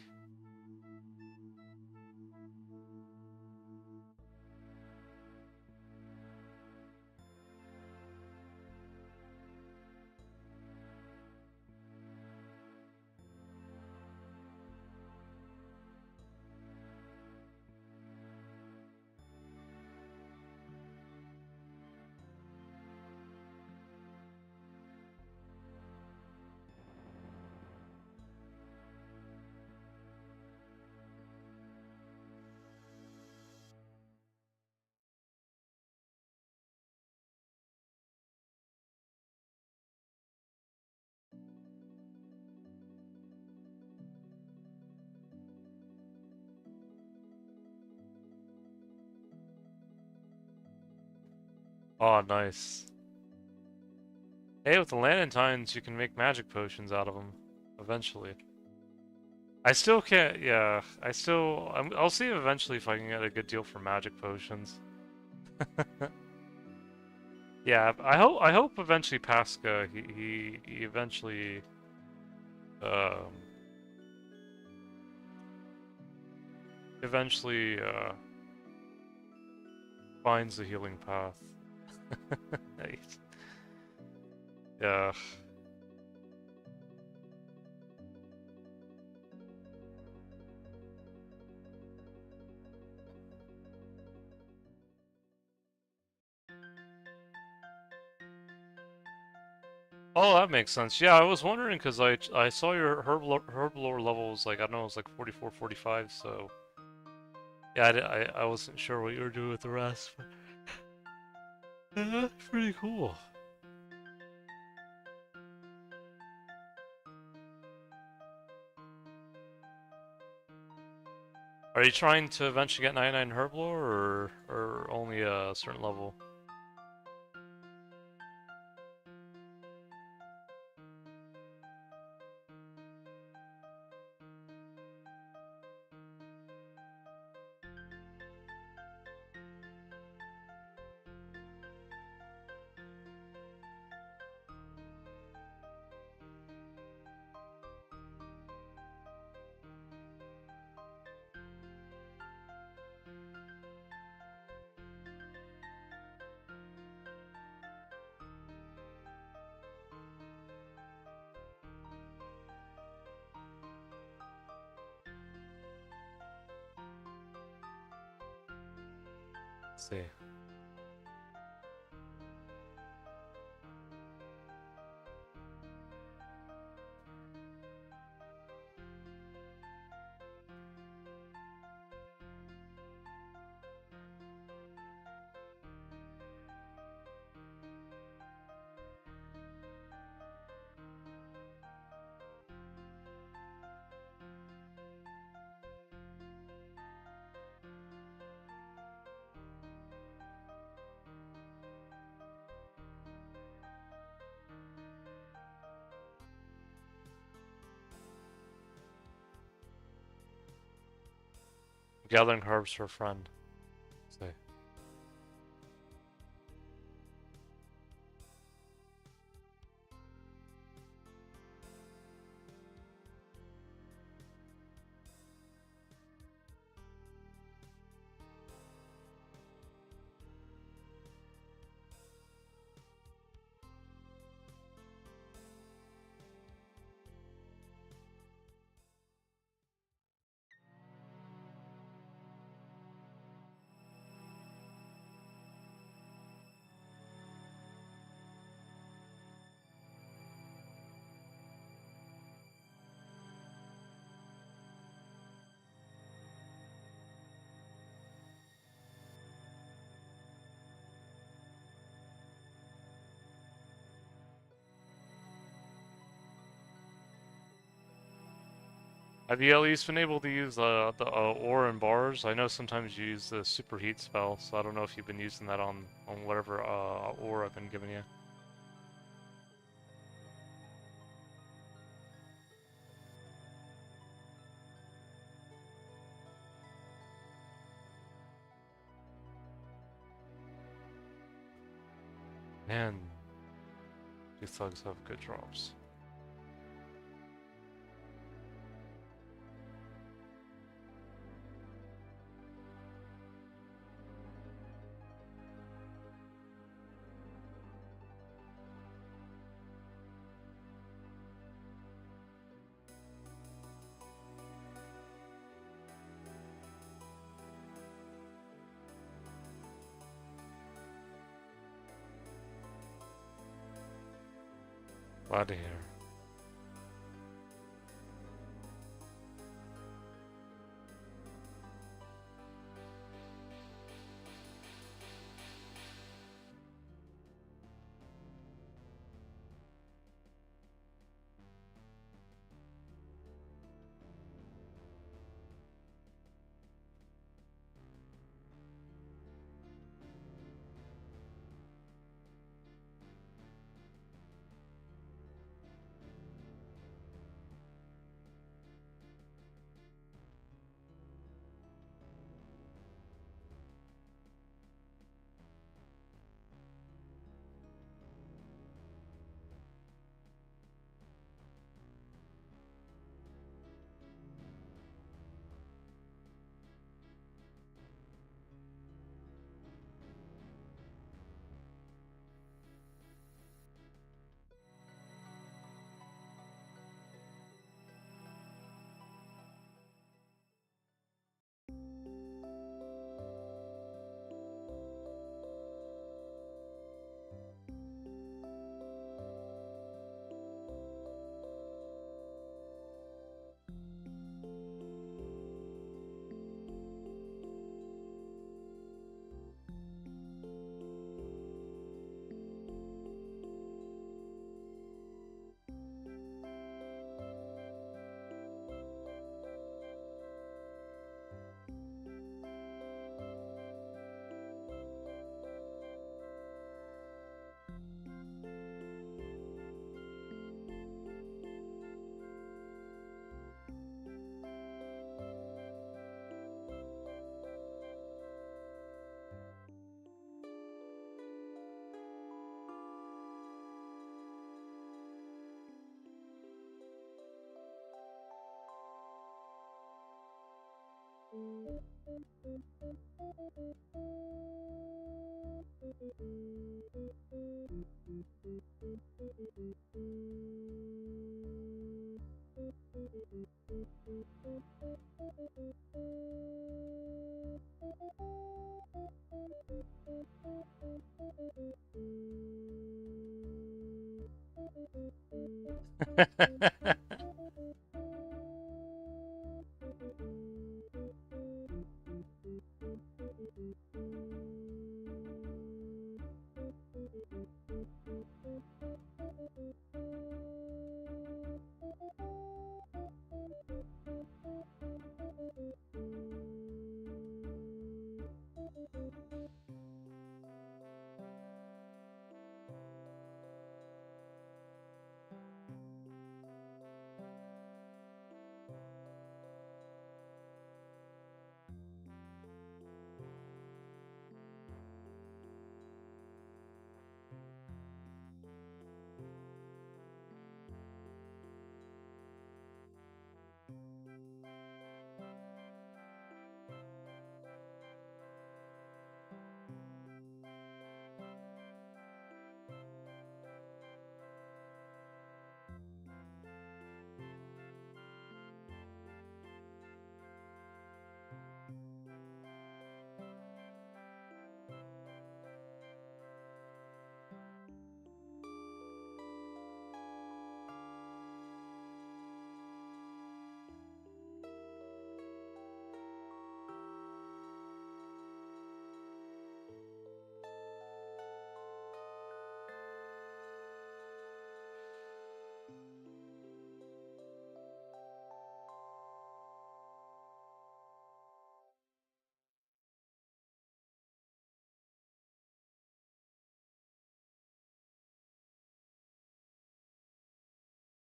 A: Oh, nice. Hey, with the Lanentines, you can make magic potions out of them, eventually. I still can't, yeah, I'll see eventually if I can get a good deal for magic potions. Yeah, I hope eventually Pasca, he eventually, um, eventually, finds the healing path. Yeah. Oh, that makes sense. Yeah, I was wondering because I saw your herblore level was like, I don't know, it was like 44, 45, so... Yeah, I wasn't sure what you were doing with the rest, but... Yeah, that's pretty cool. Are you trying to eventually get 99 herblore, or only a certain level? Let's see. gathering herbs for a friend. Say. Have you at least been able to use the ore and bars? I know sometimes you use the superheat spell, so I don't know if you've been using that on whatever ore I've been giving you. Man, these thugs have good drops. Glad to hear.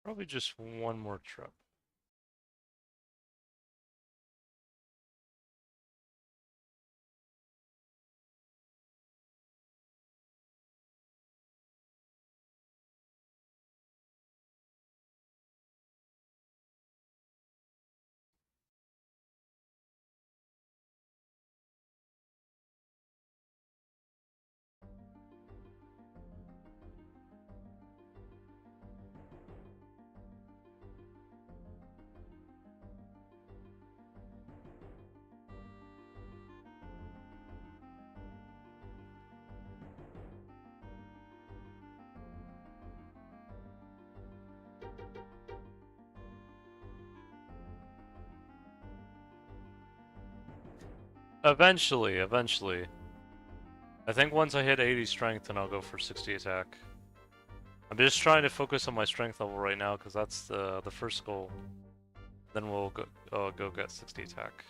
A: Probably just one more trip. Eventually. I think once I hit 80 strength, then I'll go for 60 attack. I'm just trying to focus on my strength level right now, because that's the first goal. Then we'll go get 60 attack.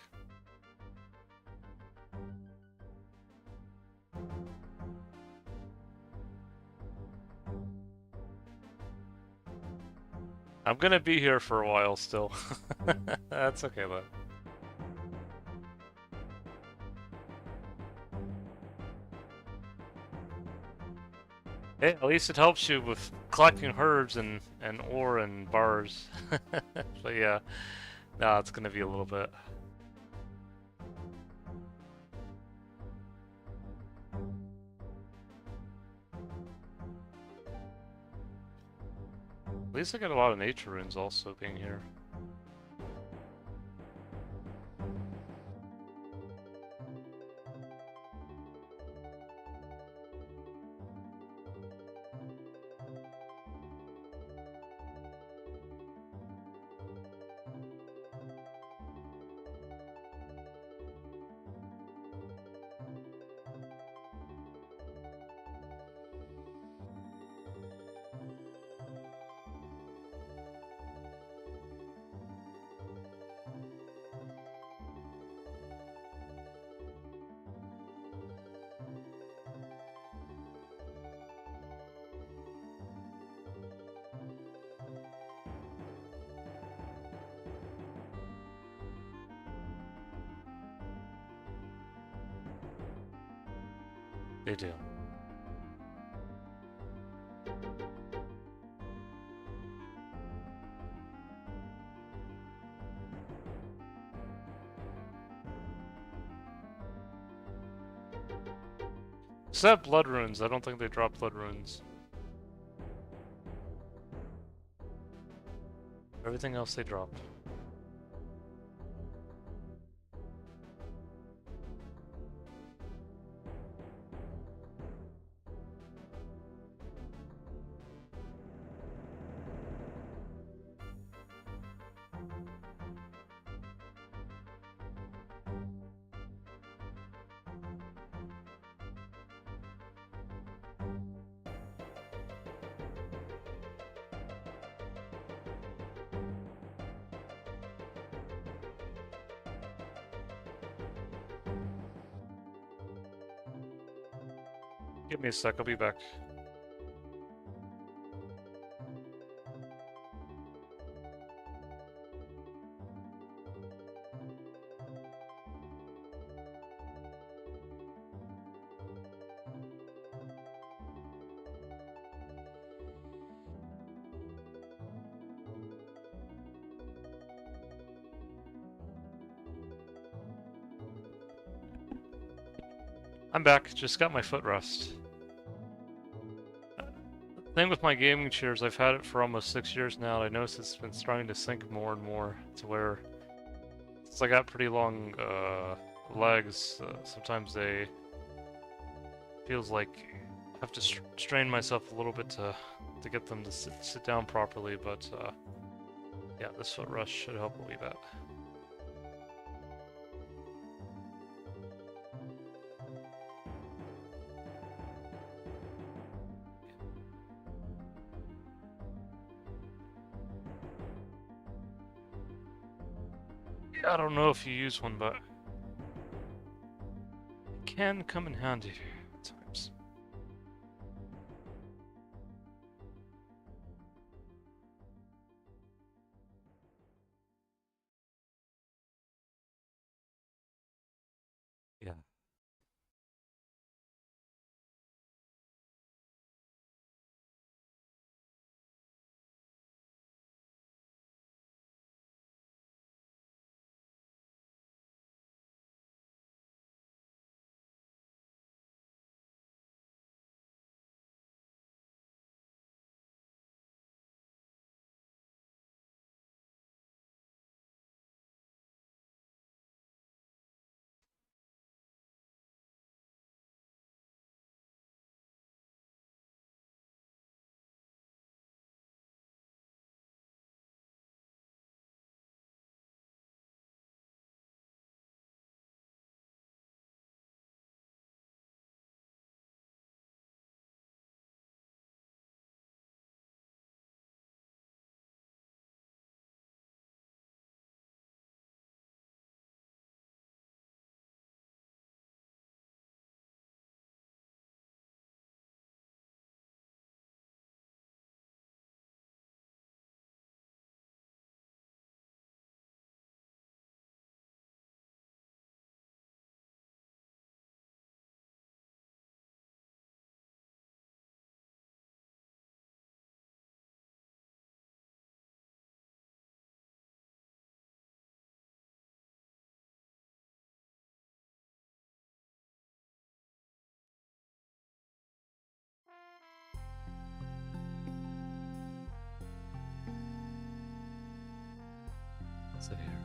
A: I'm gonna be here for a while still. That's okay though. Hey, at least it helps you with collecting herbs and ore and bars. But yeah, nah, it's gonna be a little bit. At least I get a lot of nature runes also being here. They do. Except blood runes, I don't think they drop blood runes. Everything else they drop. Give me a sec, I'll be back. I'm back, just got my footrest. Thing with my gaming chairs, I've had it for almost 6 years now, and I noticed it's been starting to sink more and more to where, since I got pretty long legs, sometimes they feels like I have to strain myself a little bit to get them to sit down properly, but yeah, this footrest should help a wee bit. I don't know if you use one, but it can come in handy at times.
B: severe.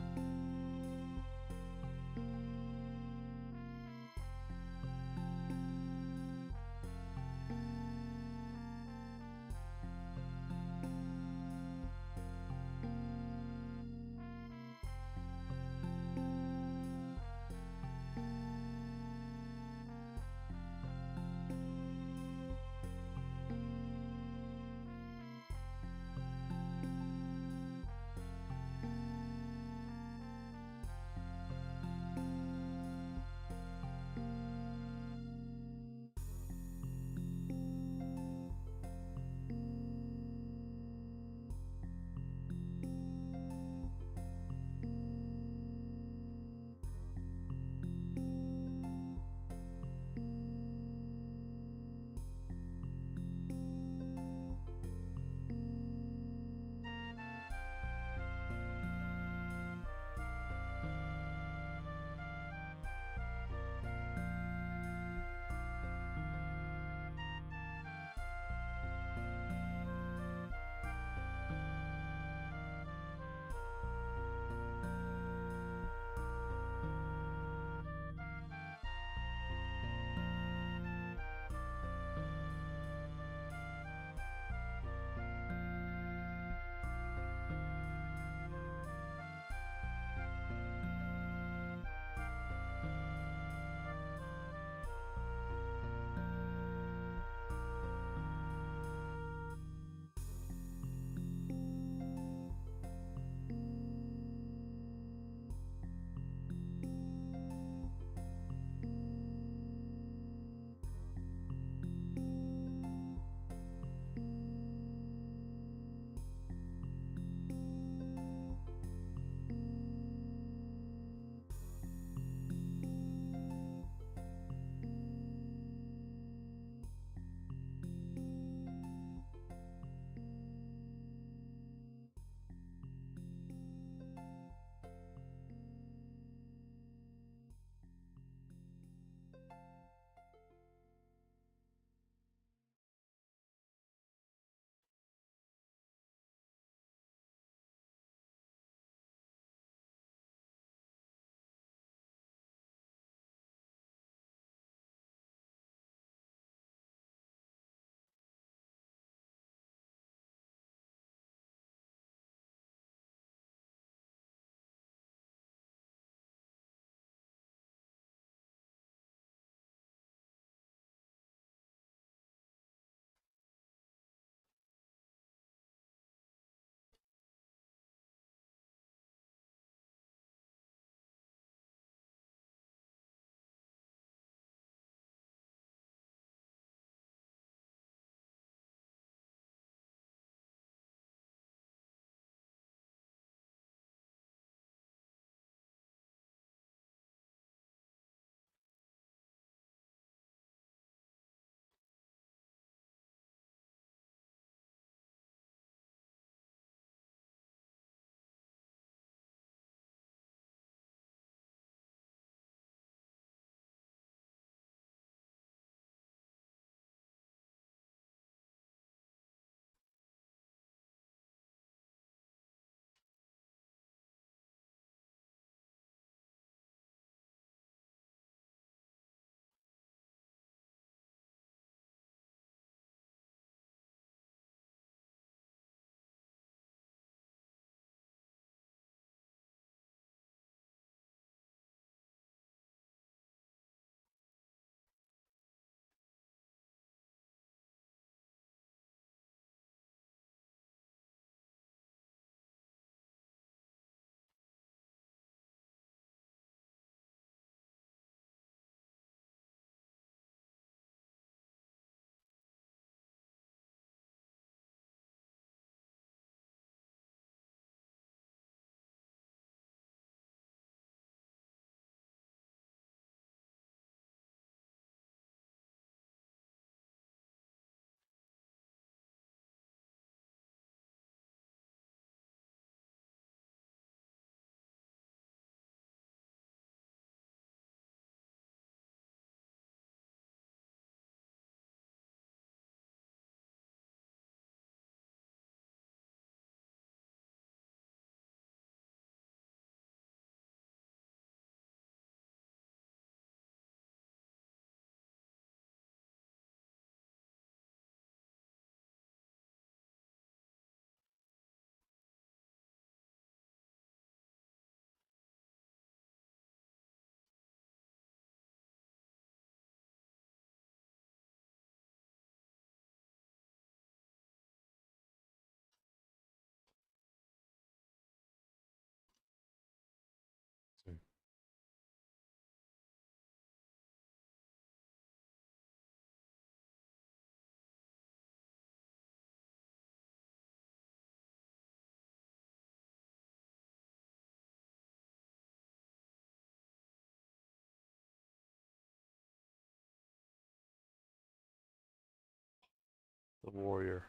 A: the warrior.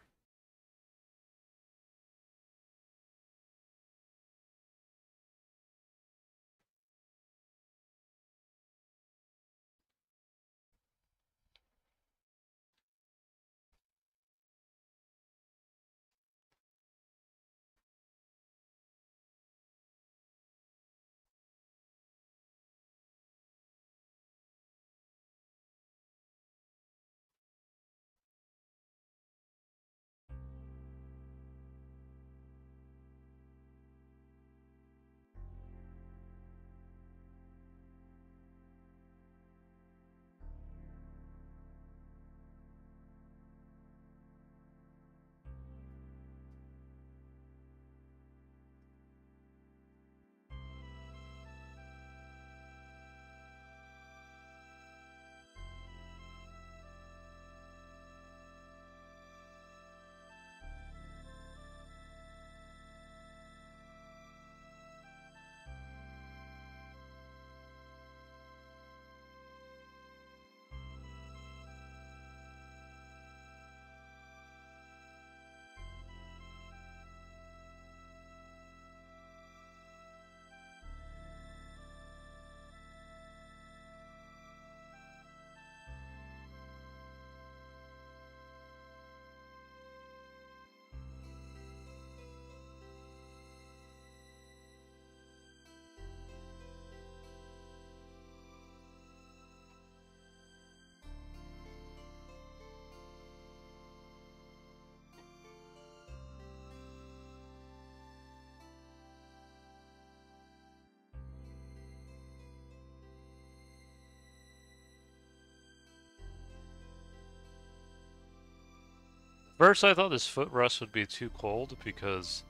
A: First, I thought this footrest would be too cold because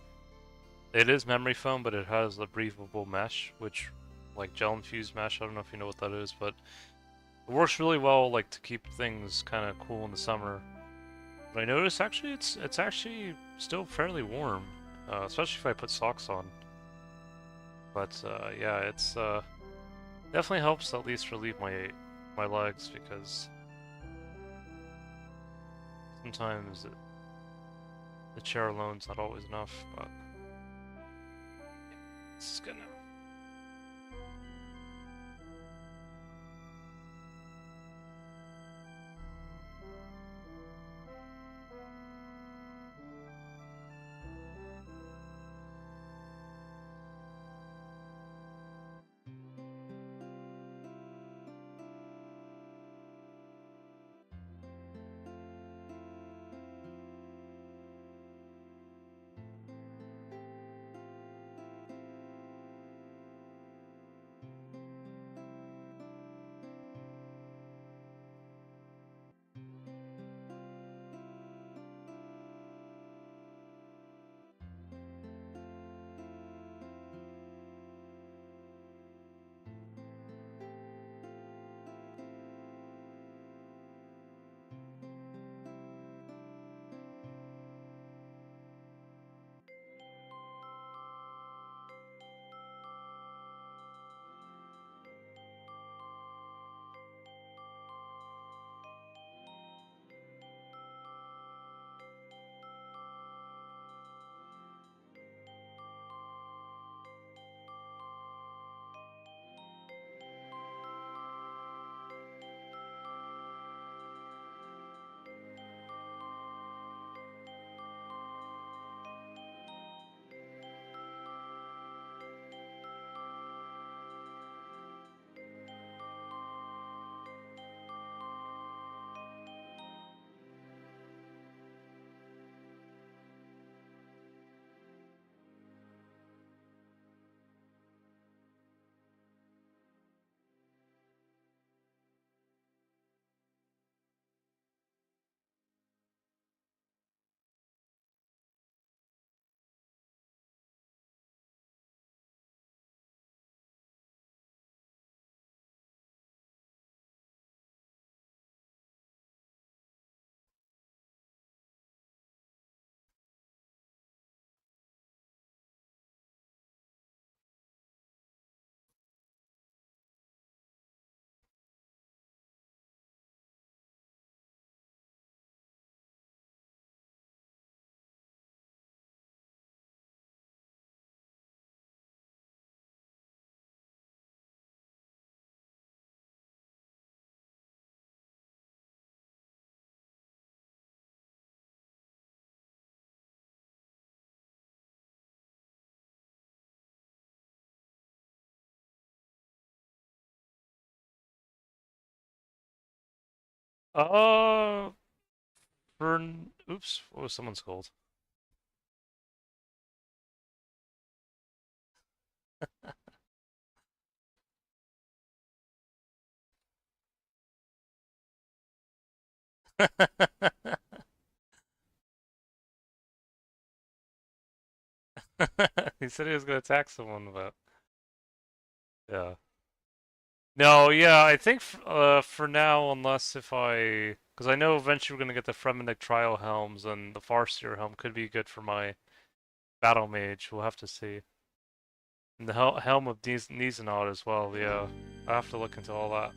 A: it is memory foam, but it has the breathable mesh, which, like gel infused mesh. I don't know if you know what that is, but it works really well, like to keep things kind of cool in the summer. But I noticed actually it's actually still fairly warm, especially if I put socks on. But yeah, it's definitely helps to at least relieve my legs because sometimes the chair alone's not always enough. But this is good now. Uh, oops, what was someone's called? He said he was gonna attack someone, but yeah. No, yeah, I think for now, unless if because I know eventually we're gonna get the Fremennik Trial Helms, and the Farseer Helm could be good for my Battle Mage. We'll have to see. And the Helm of Nizenod as well, yeah. I have to look into all that.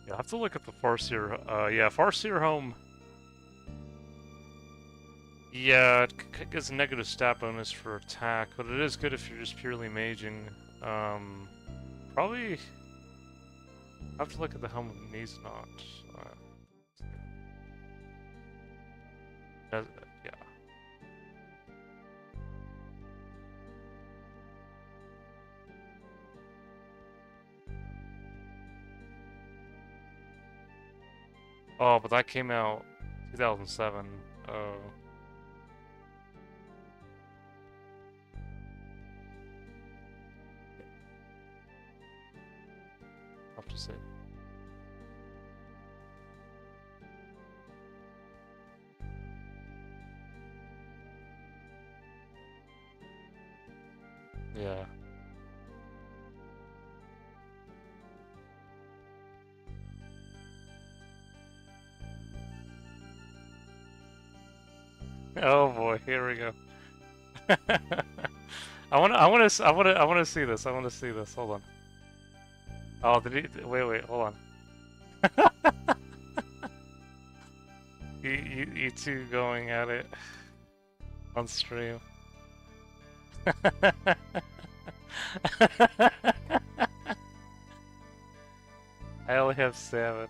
A: Yeah, I have to look at the Farseer. Yeah, Farseer Helm. Yeah, it gets a negative stat bonus for attack, but it is good if you're just purely maging. Probably have to look at the Helm of Nizenod. Uh, yeah. Oh, but that came out 2007. Oh. I'll have to see. Yeah. Oh boy, here we go. I wanna see this. I wanna see this. Hold on. Oh, wait, hold on. You two going at it on stream. I only have 7.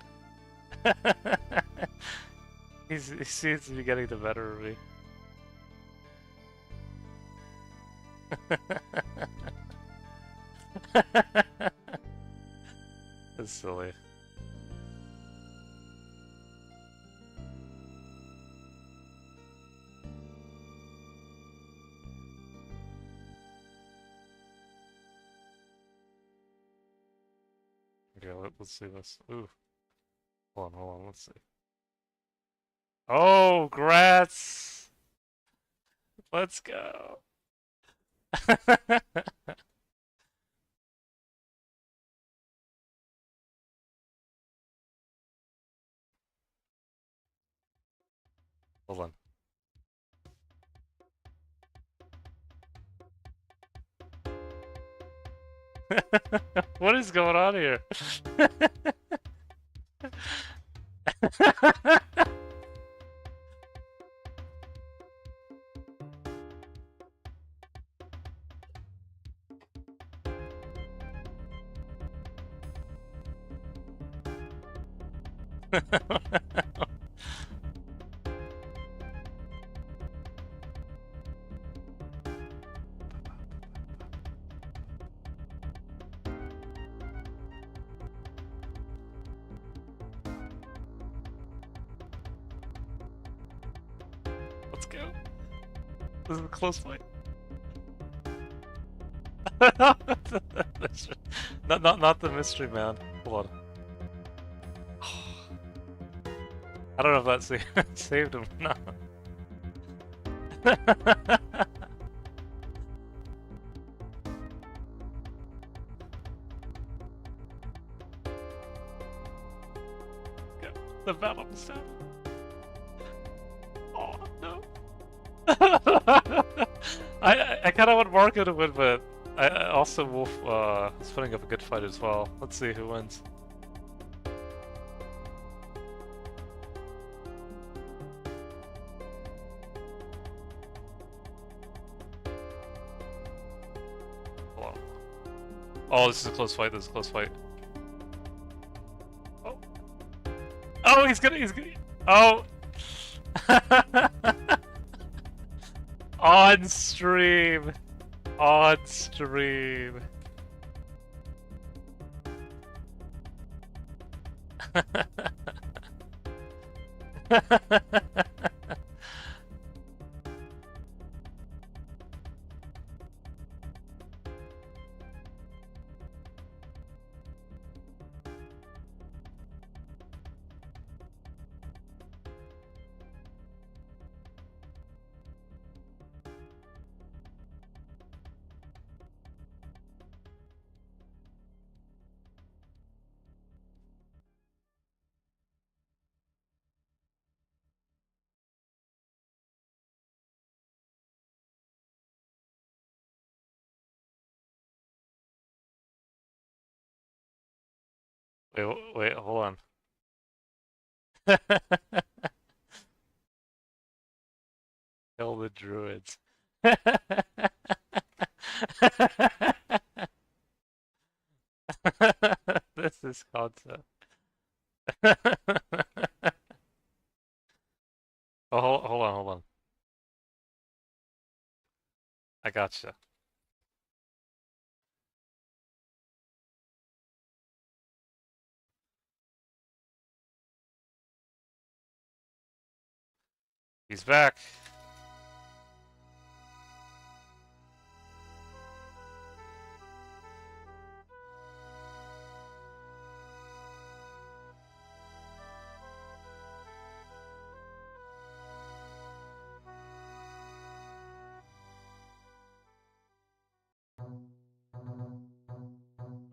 A: He seems to be getting the better of me. That's silly. Okay, let's see this. Ooh. Hold on, let's see. Oh, grats! Let's go. Hold on. What is going on here? Let's go. This is a close fight. Not the mystery man. Hold on. I don't know if that saved him or not. The battle was done. Oh no. I kind of want Marko to win, but I also Wolf is putting up a good fight as well. Let's see who wins. Oh, this is a close fight. This is a close fight. Oh, oh, he's gonna. Oh. On stream. On stream. Wait, hold on. Kill the druids. This is concept. Oh, hold on. I gotcha. He's back.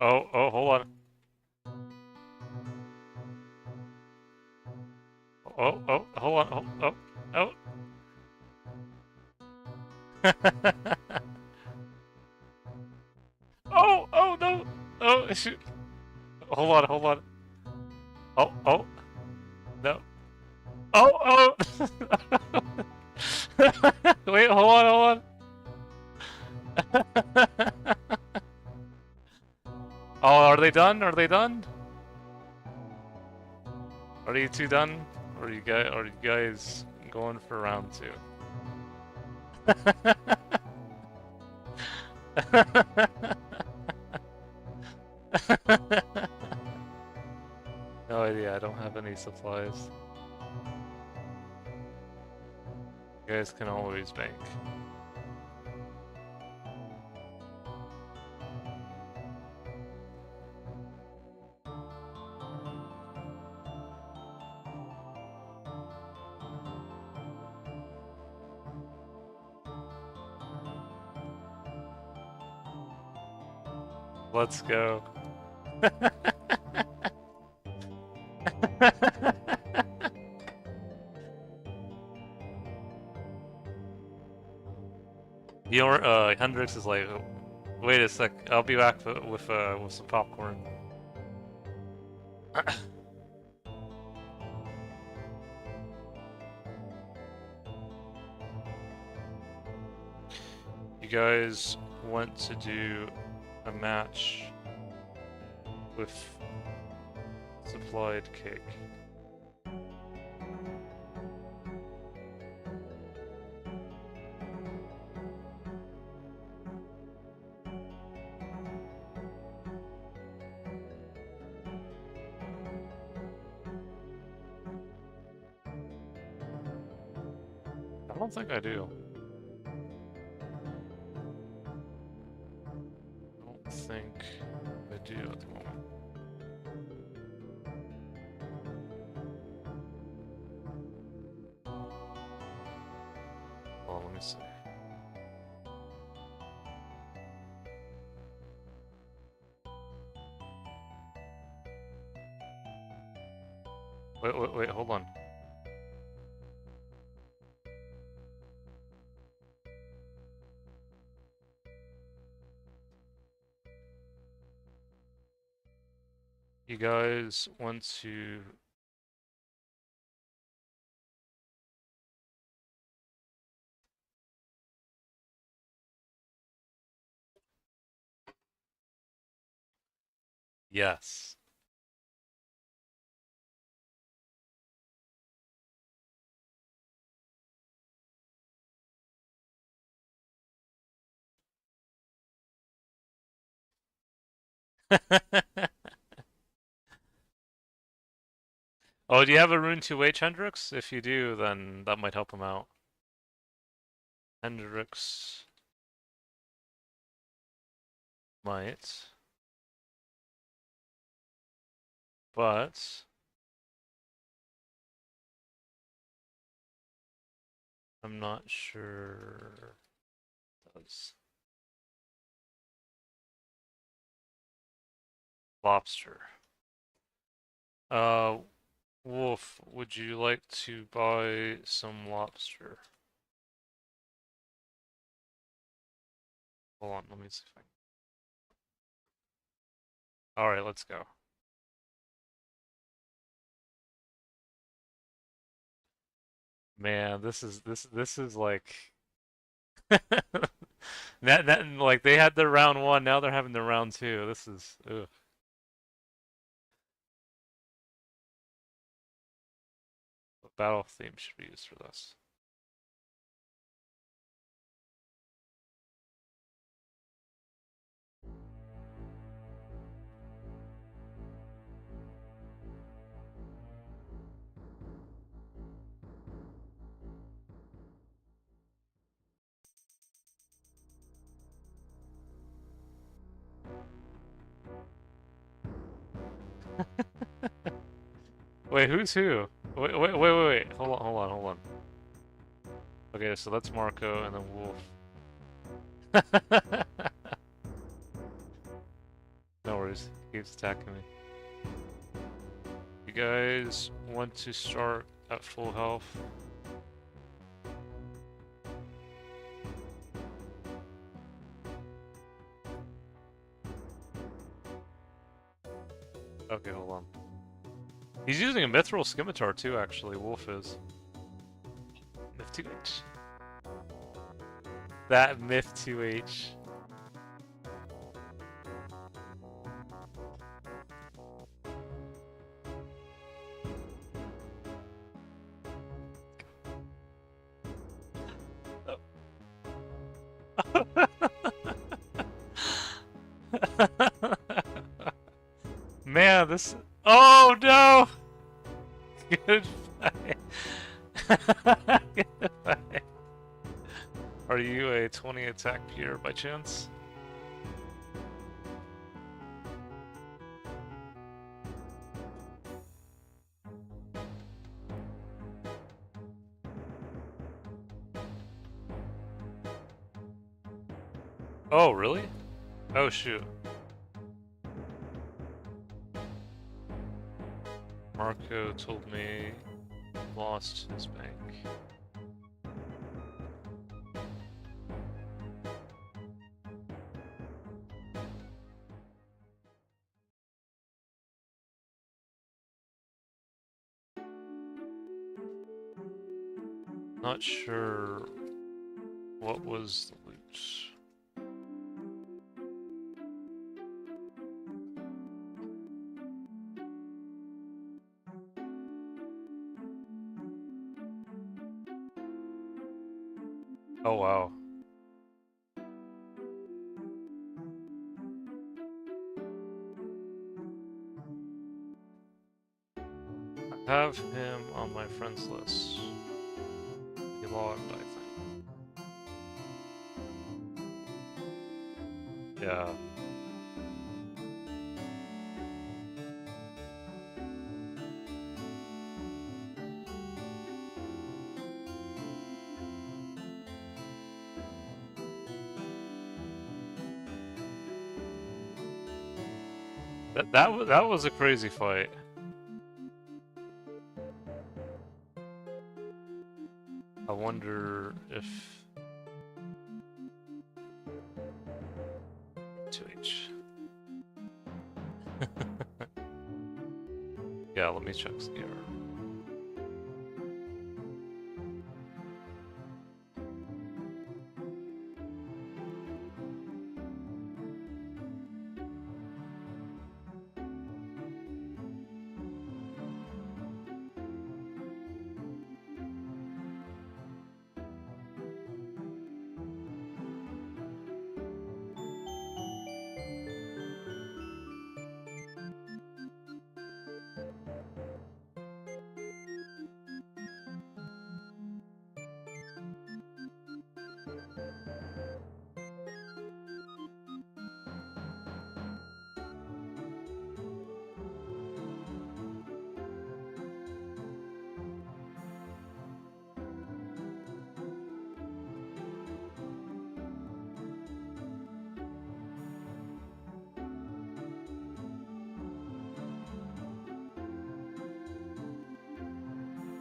A: Oh, hold on. Oh, hold on. Oh. Oh, no. Oh, shoot. Hold on. Oh, no. Oh. Wait, hold on. Oh, are they done? Are you two done? Or are you guys going for round two? No idea, I don't have any supplies. You guys can always bank. Let's go. Hendrix is like, wait a sec, I'll be back with some popcorn. You guys want to do a match with supplied cake? I don't think I do. I don't think I do at the moment. Well, let me see. Wait, hold on. You guys want to Yes. Oh, do you have a Rune 2H, Hendrix? If you do, then that might help him out. Hendrix might, but I'm not sure it does. Lobster. Uh, Wolf, would you like to buy some lobster? Hold on, let me see if I can. Alright, let's go. Man, this is like that like they had their round one, now they're having their round two. This is ugh. What battle theme should we use for this? Wait, who's who? Wait. Hold on. Okay, so that's Marko and then Wolf. No worries, he keeps attacking me. You guys want to start at full health? Okay, hold on. He's using a mithril scimitar too, actually. Wolf is. Myth 2H. That Myth 2H. Man, this. Oh no! Goodbye. Goodbye. Are you a 20 attack Peter by chance? Oh, really? Oh, shoot. Marko told me he lost his bank. Not sure what was the loot. Oh, wow. I have him on my friends list. He logged, I think. Yeah. That was a crazy fight. I wonder if 2H. Yeah, let me check the error.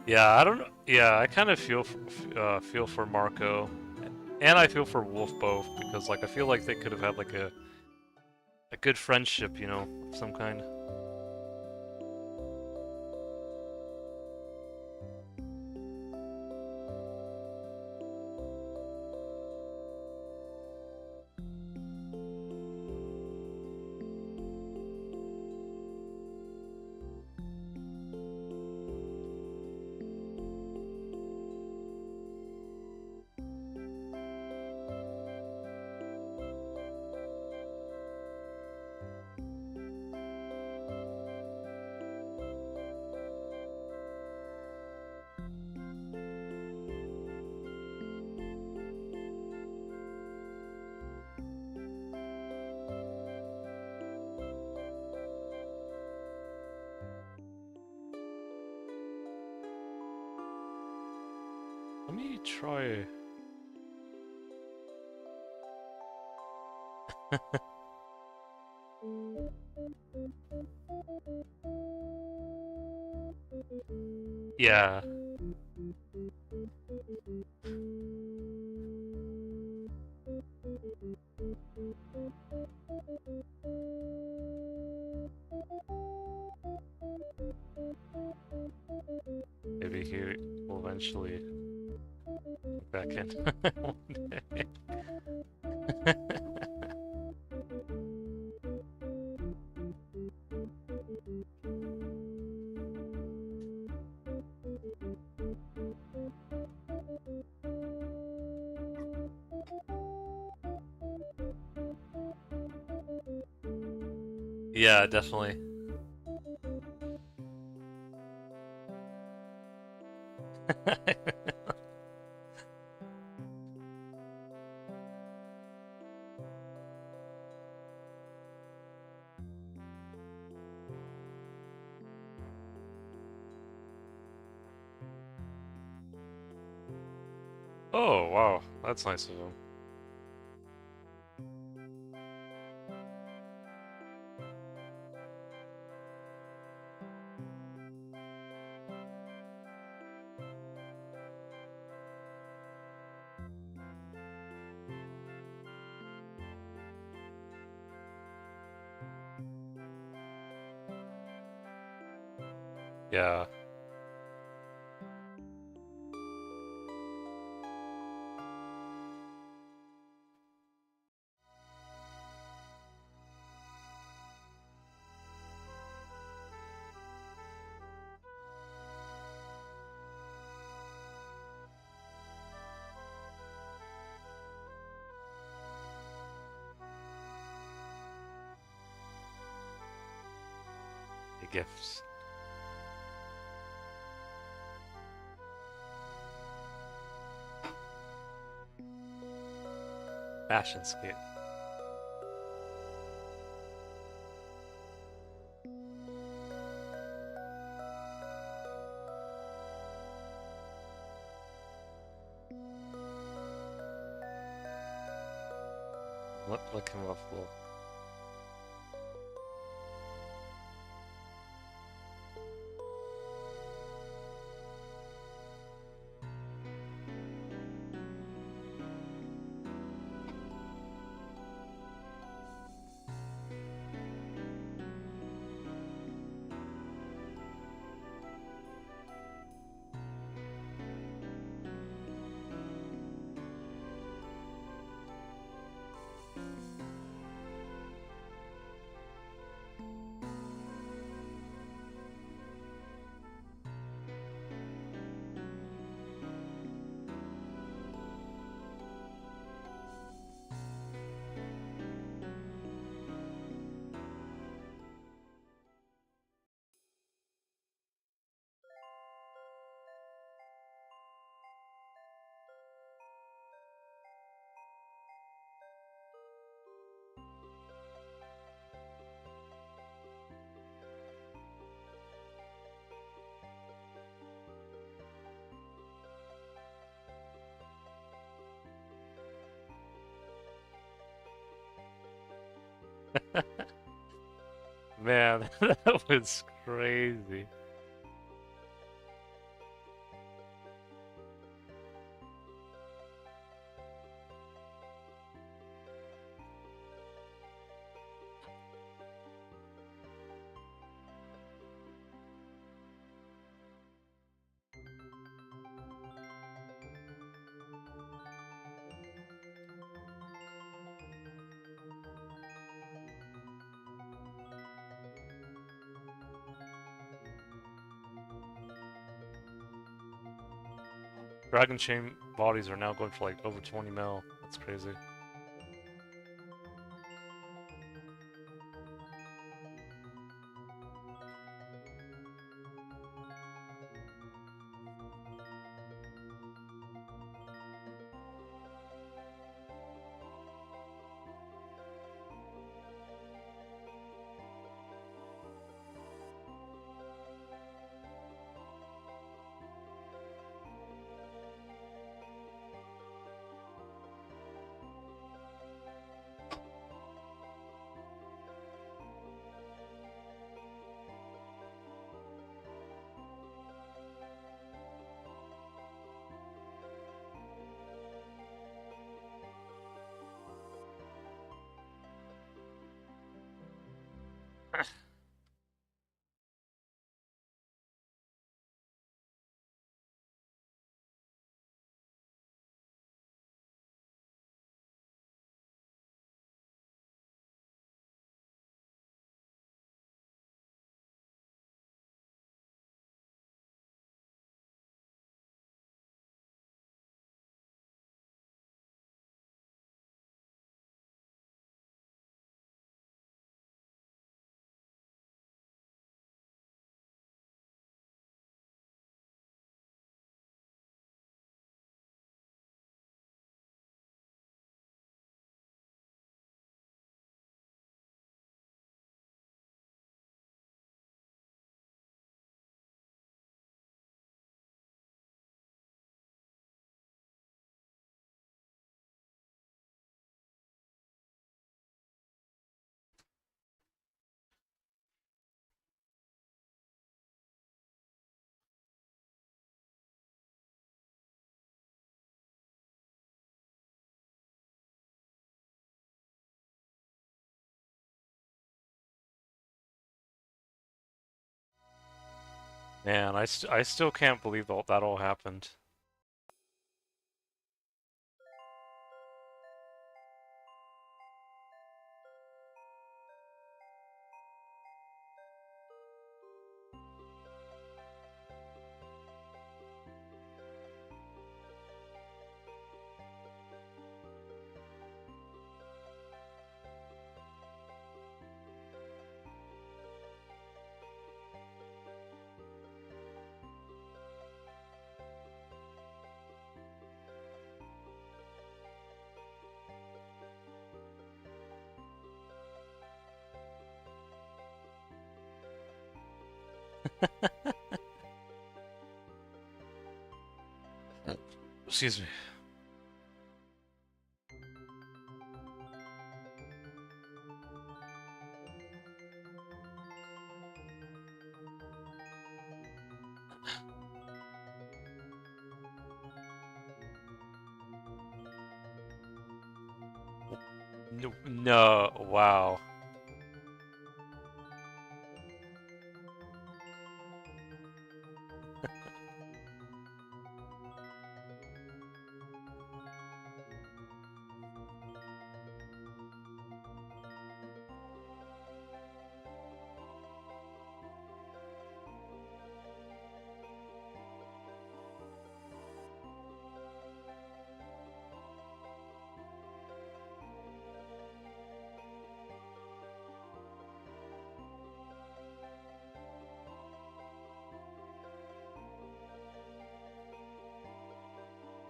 A: Yeah, I don't know. Yeah, I kind of feel for Marko, and I feel for Wolf both because like I feel like they could have had like a good friendship, you know, of some kind. Let me try. Yeah. Maybe he will eventually get back in one day. Yeah, definitely. Oh, wow. That's nice of him. Yeah. The gifts. Fashion skate. Look him up, Will. Man, that was crazy. Dragon chain bodies are now going for like over 20 mil. That's crazy. Man, I still can't believe that all happened. Excuse me. No, no, wow.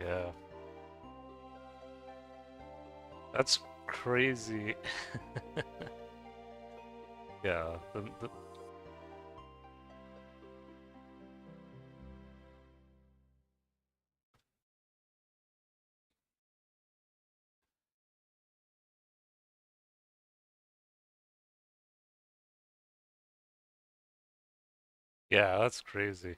A: Yeah. That's crazy. Yeah, yeah, that's crazy.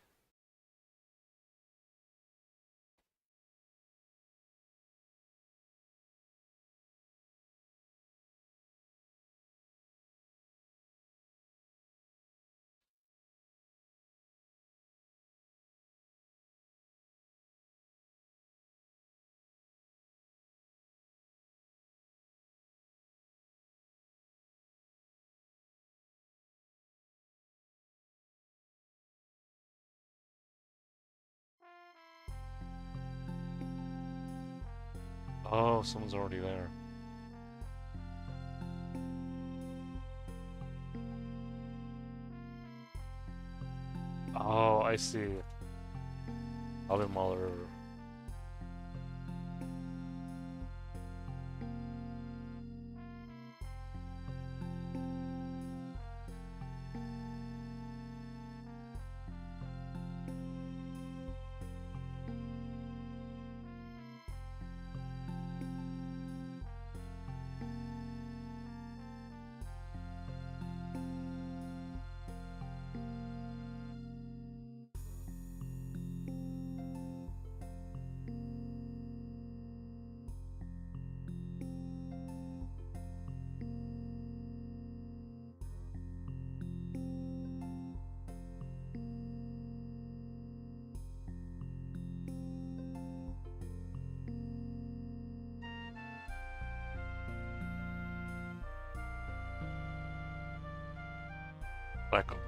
A: Oh, someone's already there. Oh, I see. Albemarle.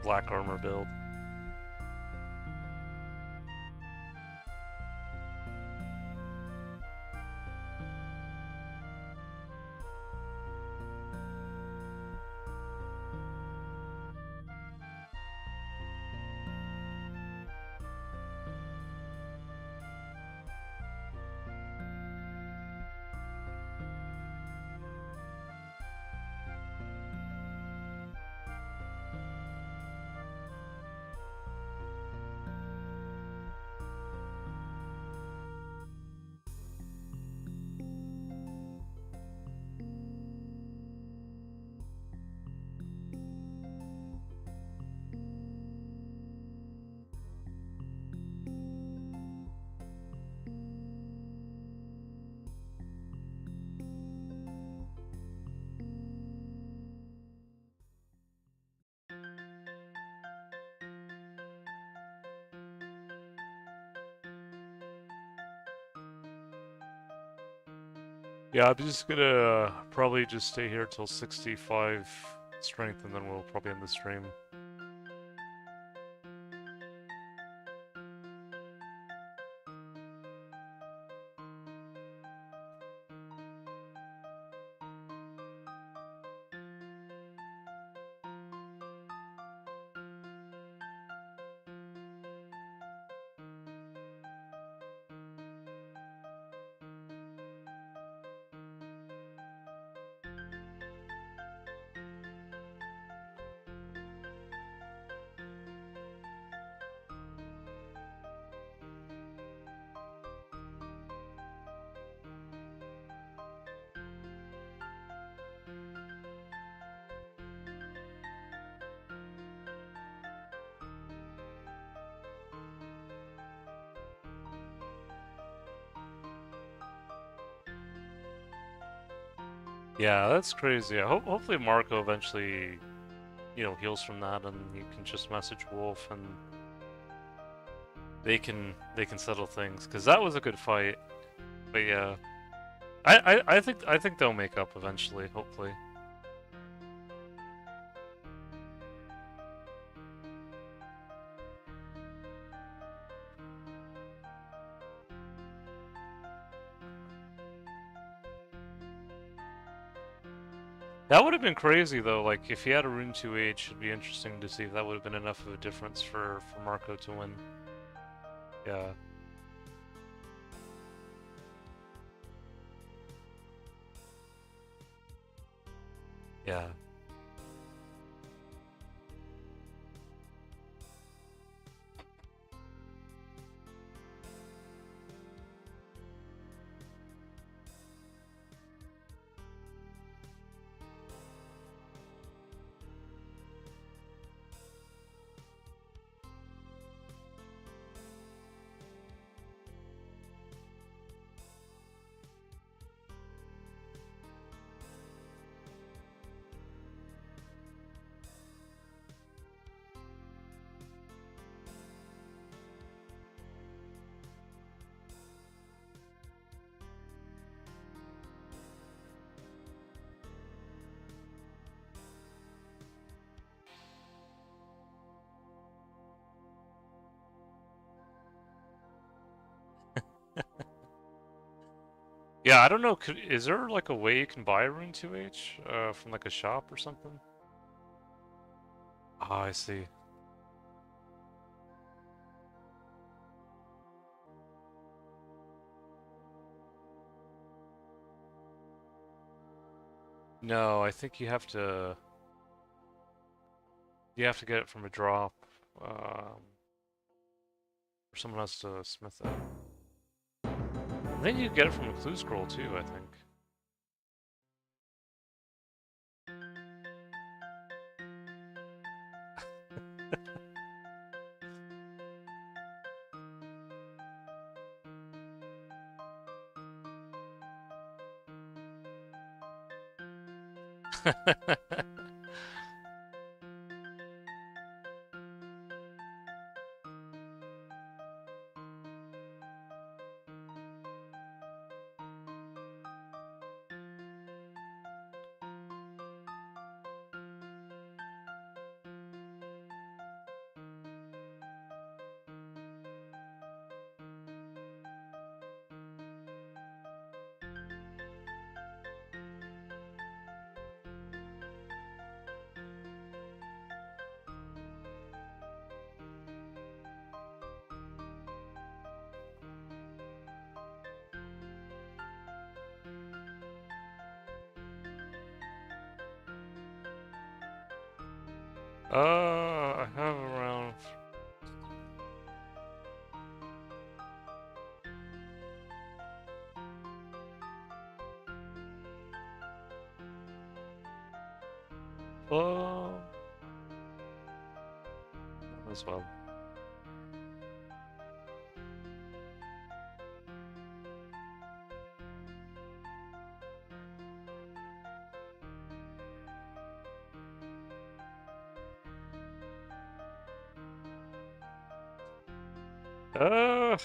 A: Black armor build. Yeah, I'm just gonna probably just stay here till 65 strength, and then we'll probably end the stream. Yeah, that's crazy. Hopefully Marko eventually, heals from that, and you can just message Wolf, and they can settle things. Cause that was a good fight. But yeah, I think they'll make up eventually. Hopefully. That would have been crazy though. Like if he had a Rune 2H, it'd be interesting to see if that would have been enough of a difference for Marko to win. Yeah. Yeah. Yeah, I don't know. Is there like a way you can buy Rune 2H from like a shop or something? Ah, I see. No, I think you have to get it from a drop, or someone has to smith it. I think you get it from a clue scroll too. I think. I have around. Uh, as well. Uh,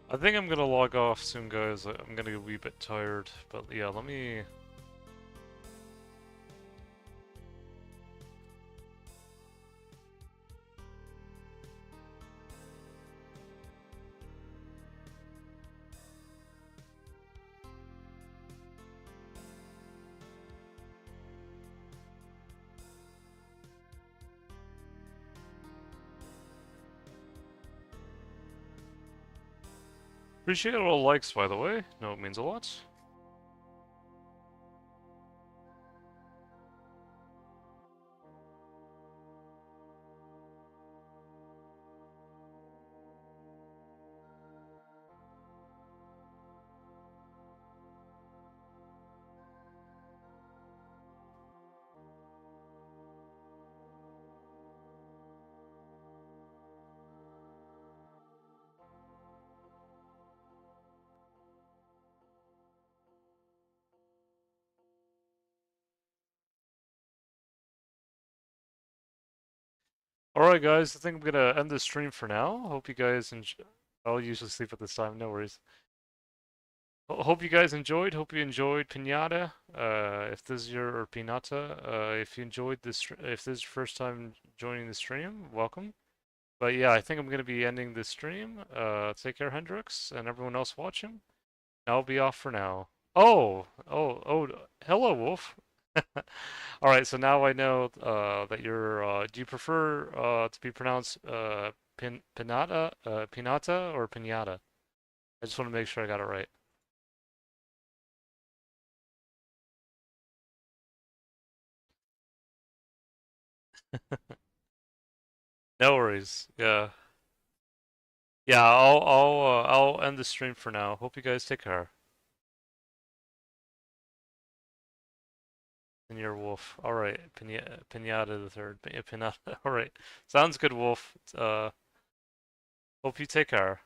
A: I think I'm gonna log off soon, guys. I'm gonna get a wee bit tired, but yeah, let me. Appreciate all the likes, by the way. No, it means a lot. Alright, guys, I think I'm gonna end the stream for now. Hope you guys enjoy. I'll usually sleep at this time, no worries. Hope you guys enjoyed. Hope you enjoyed Pinata. If this is your or Pinata, if you enjoyed this, if this is your first time joining the stream, welcome. But yeah, I think I'm gonna be ending this stream. Take care, Hendrix, and everyone else watching. I'll be off for now. Oh, hello, Wolf. All right, so now I know that you're. Do you prefer to be pronounced Pinata, or Pinata? I just want to make sure I got it right. No worries. Yeah, yeah. I'll end the stream for now. Hope you guys take care. And you're Wolf. All right, Pinata the third. Pinata. All right, sounds good, Wolf. Hope you take care.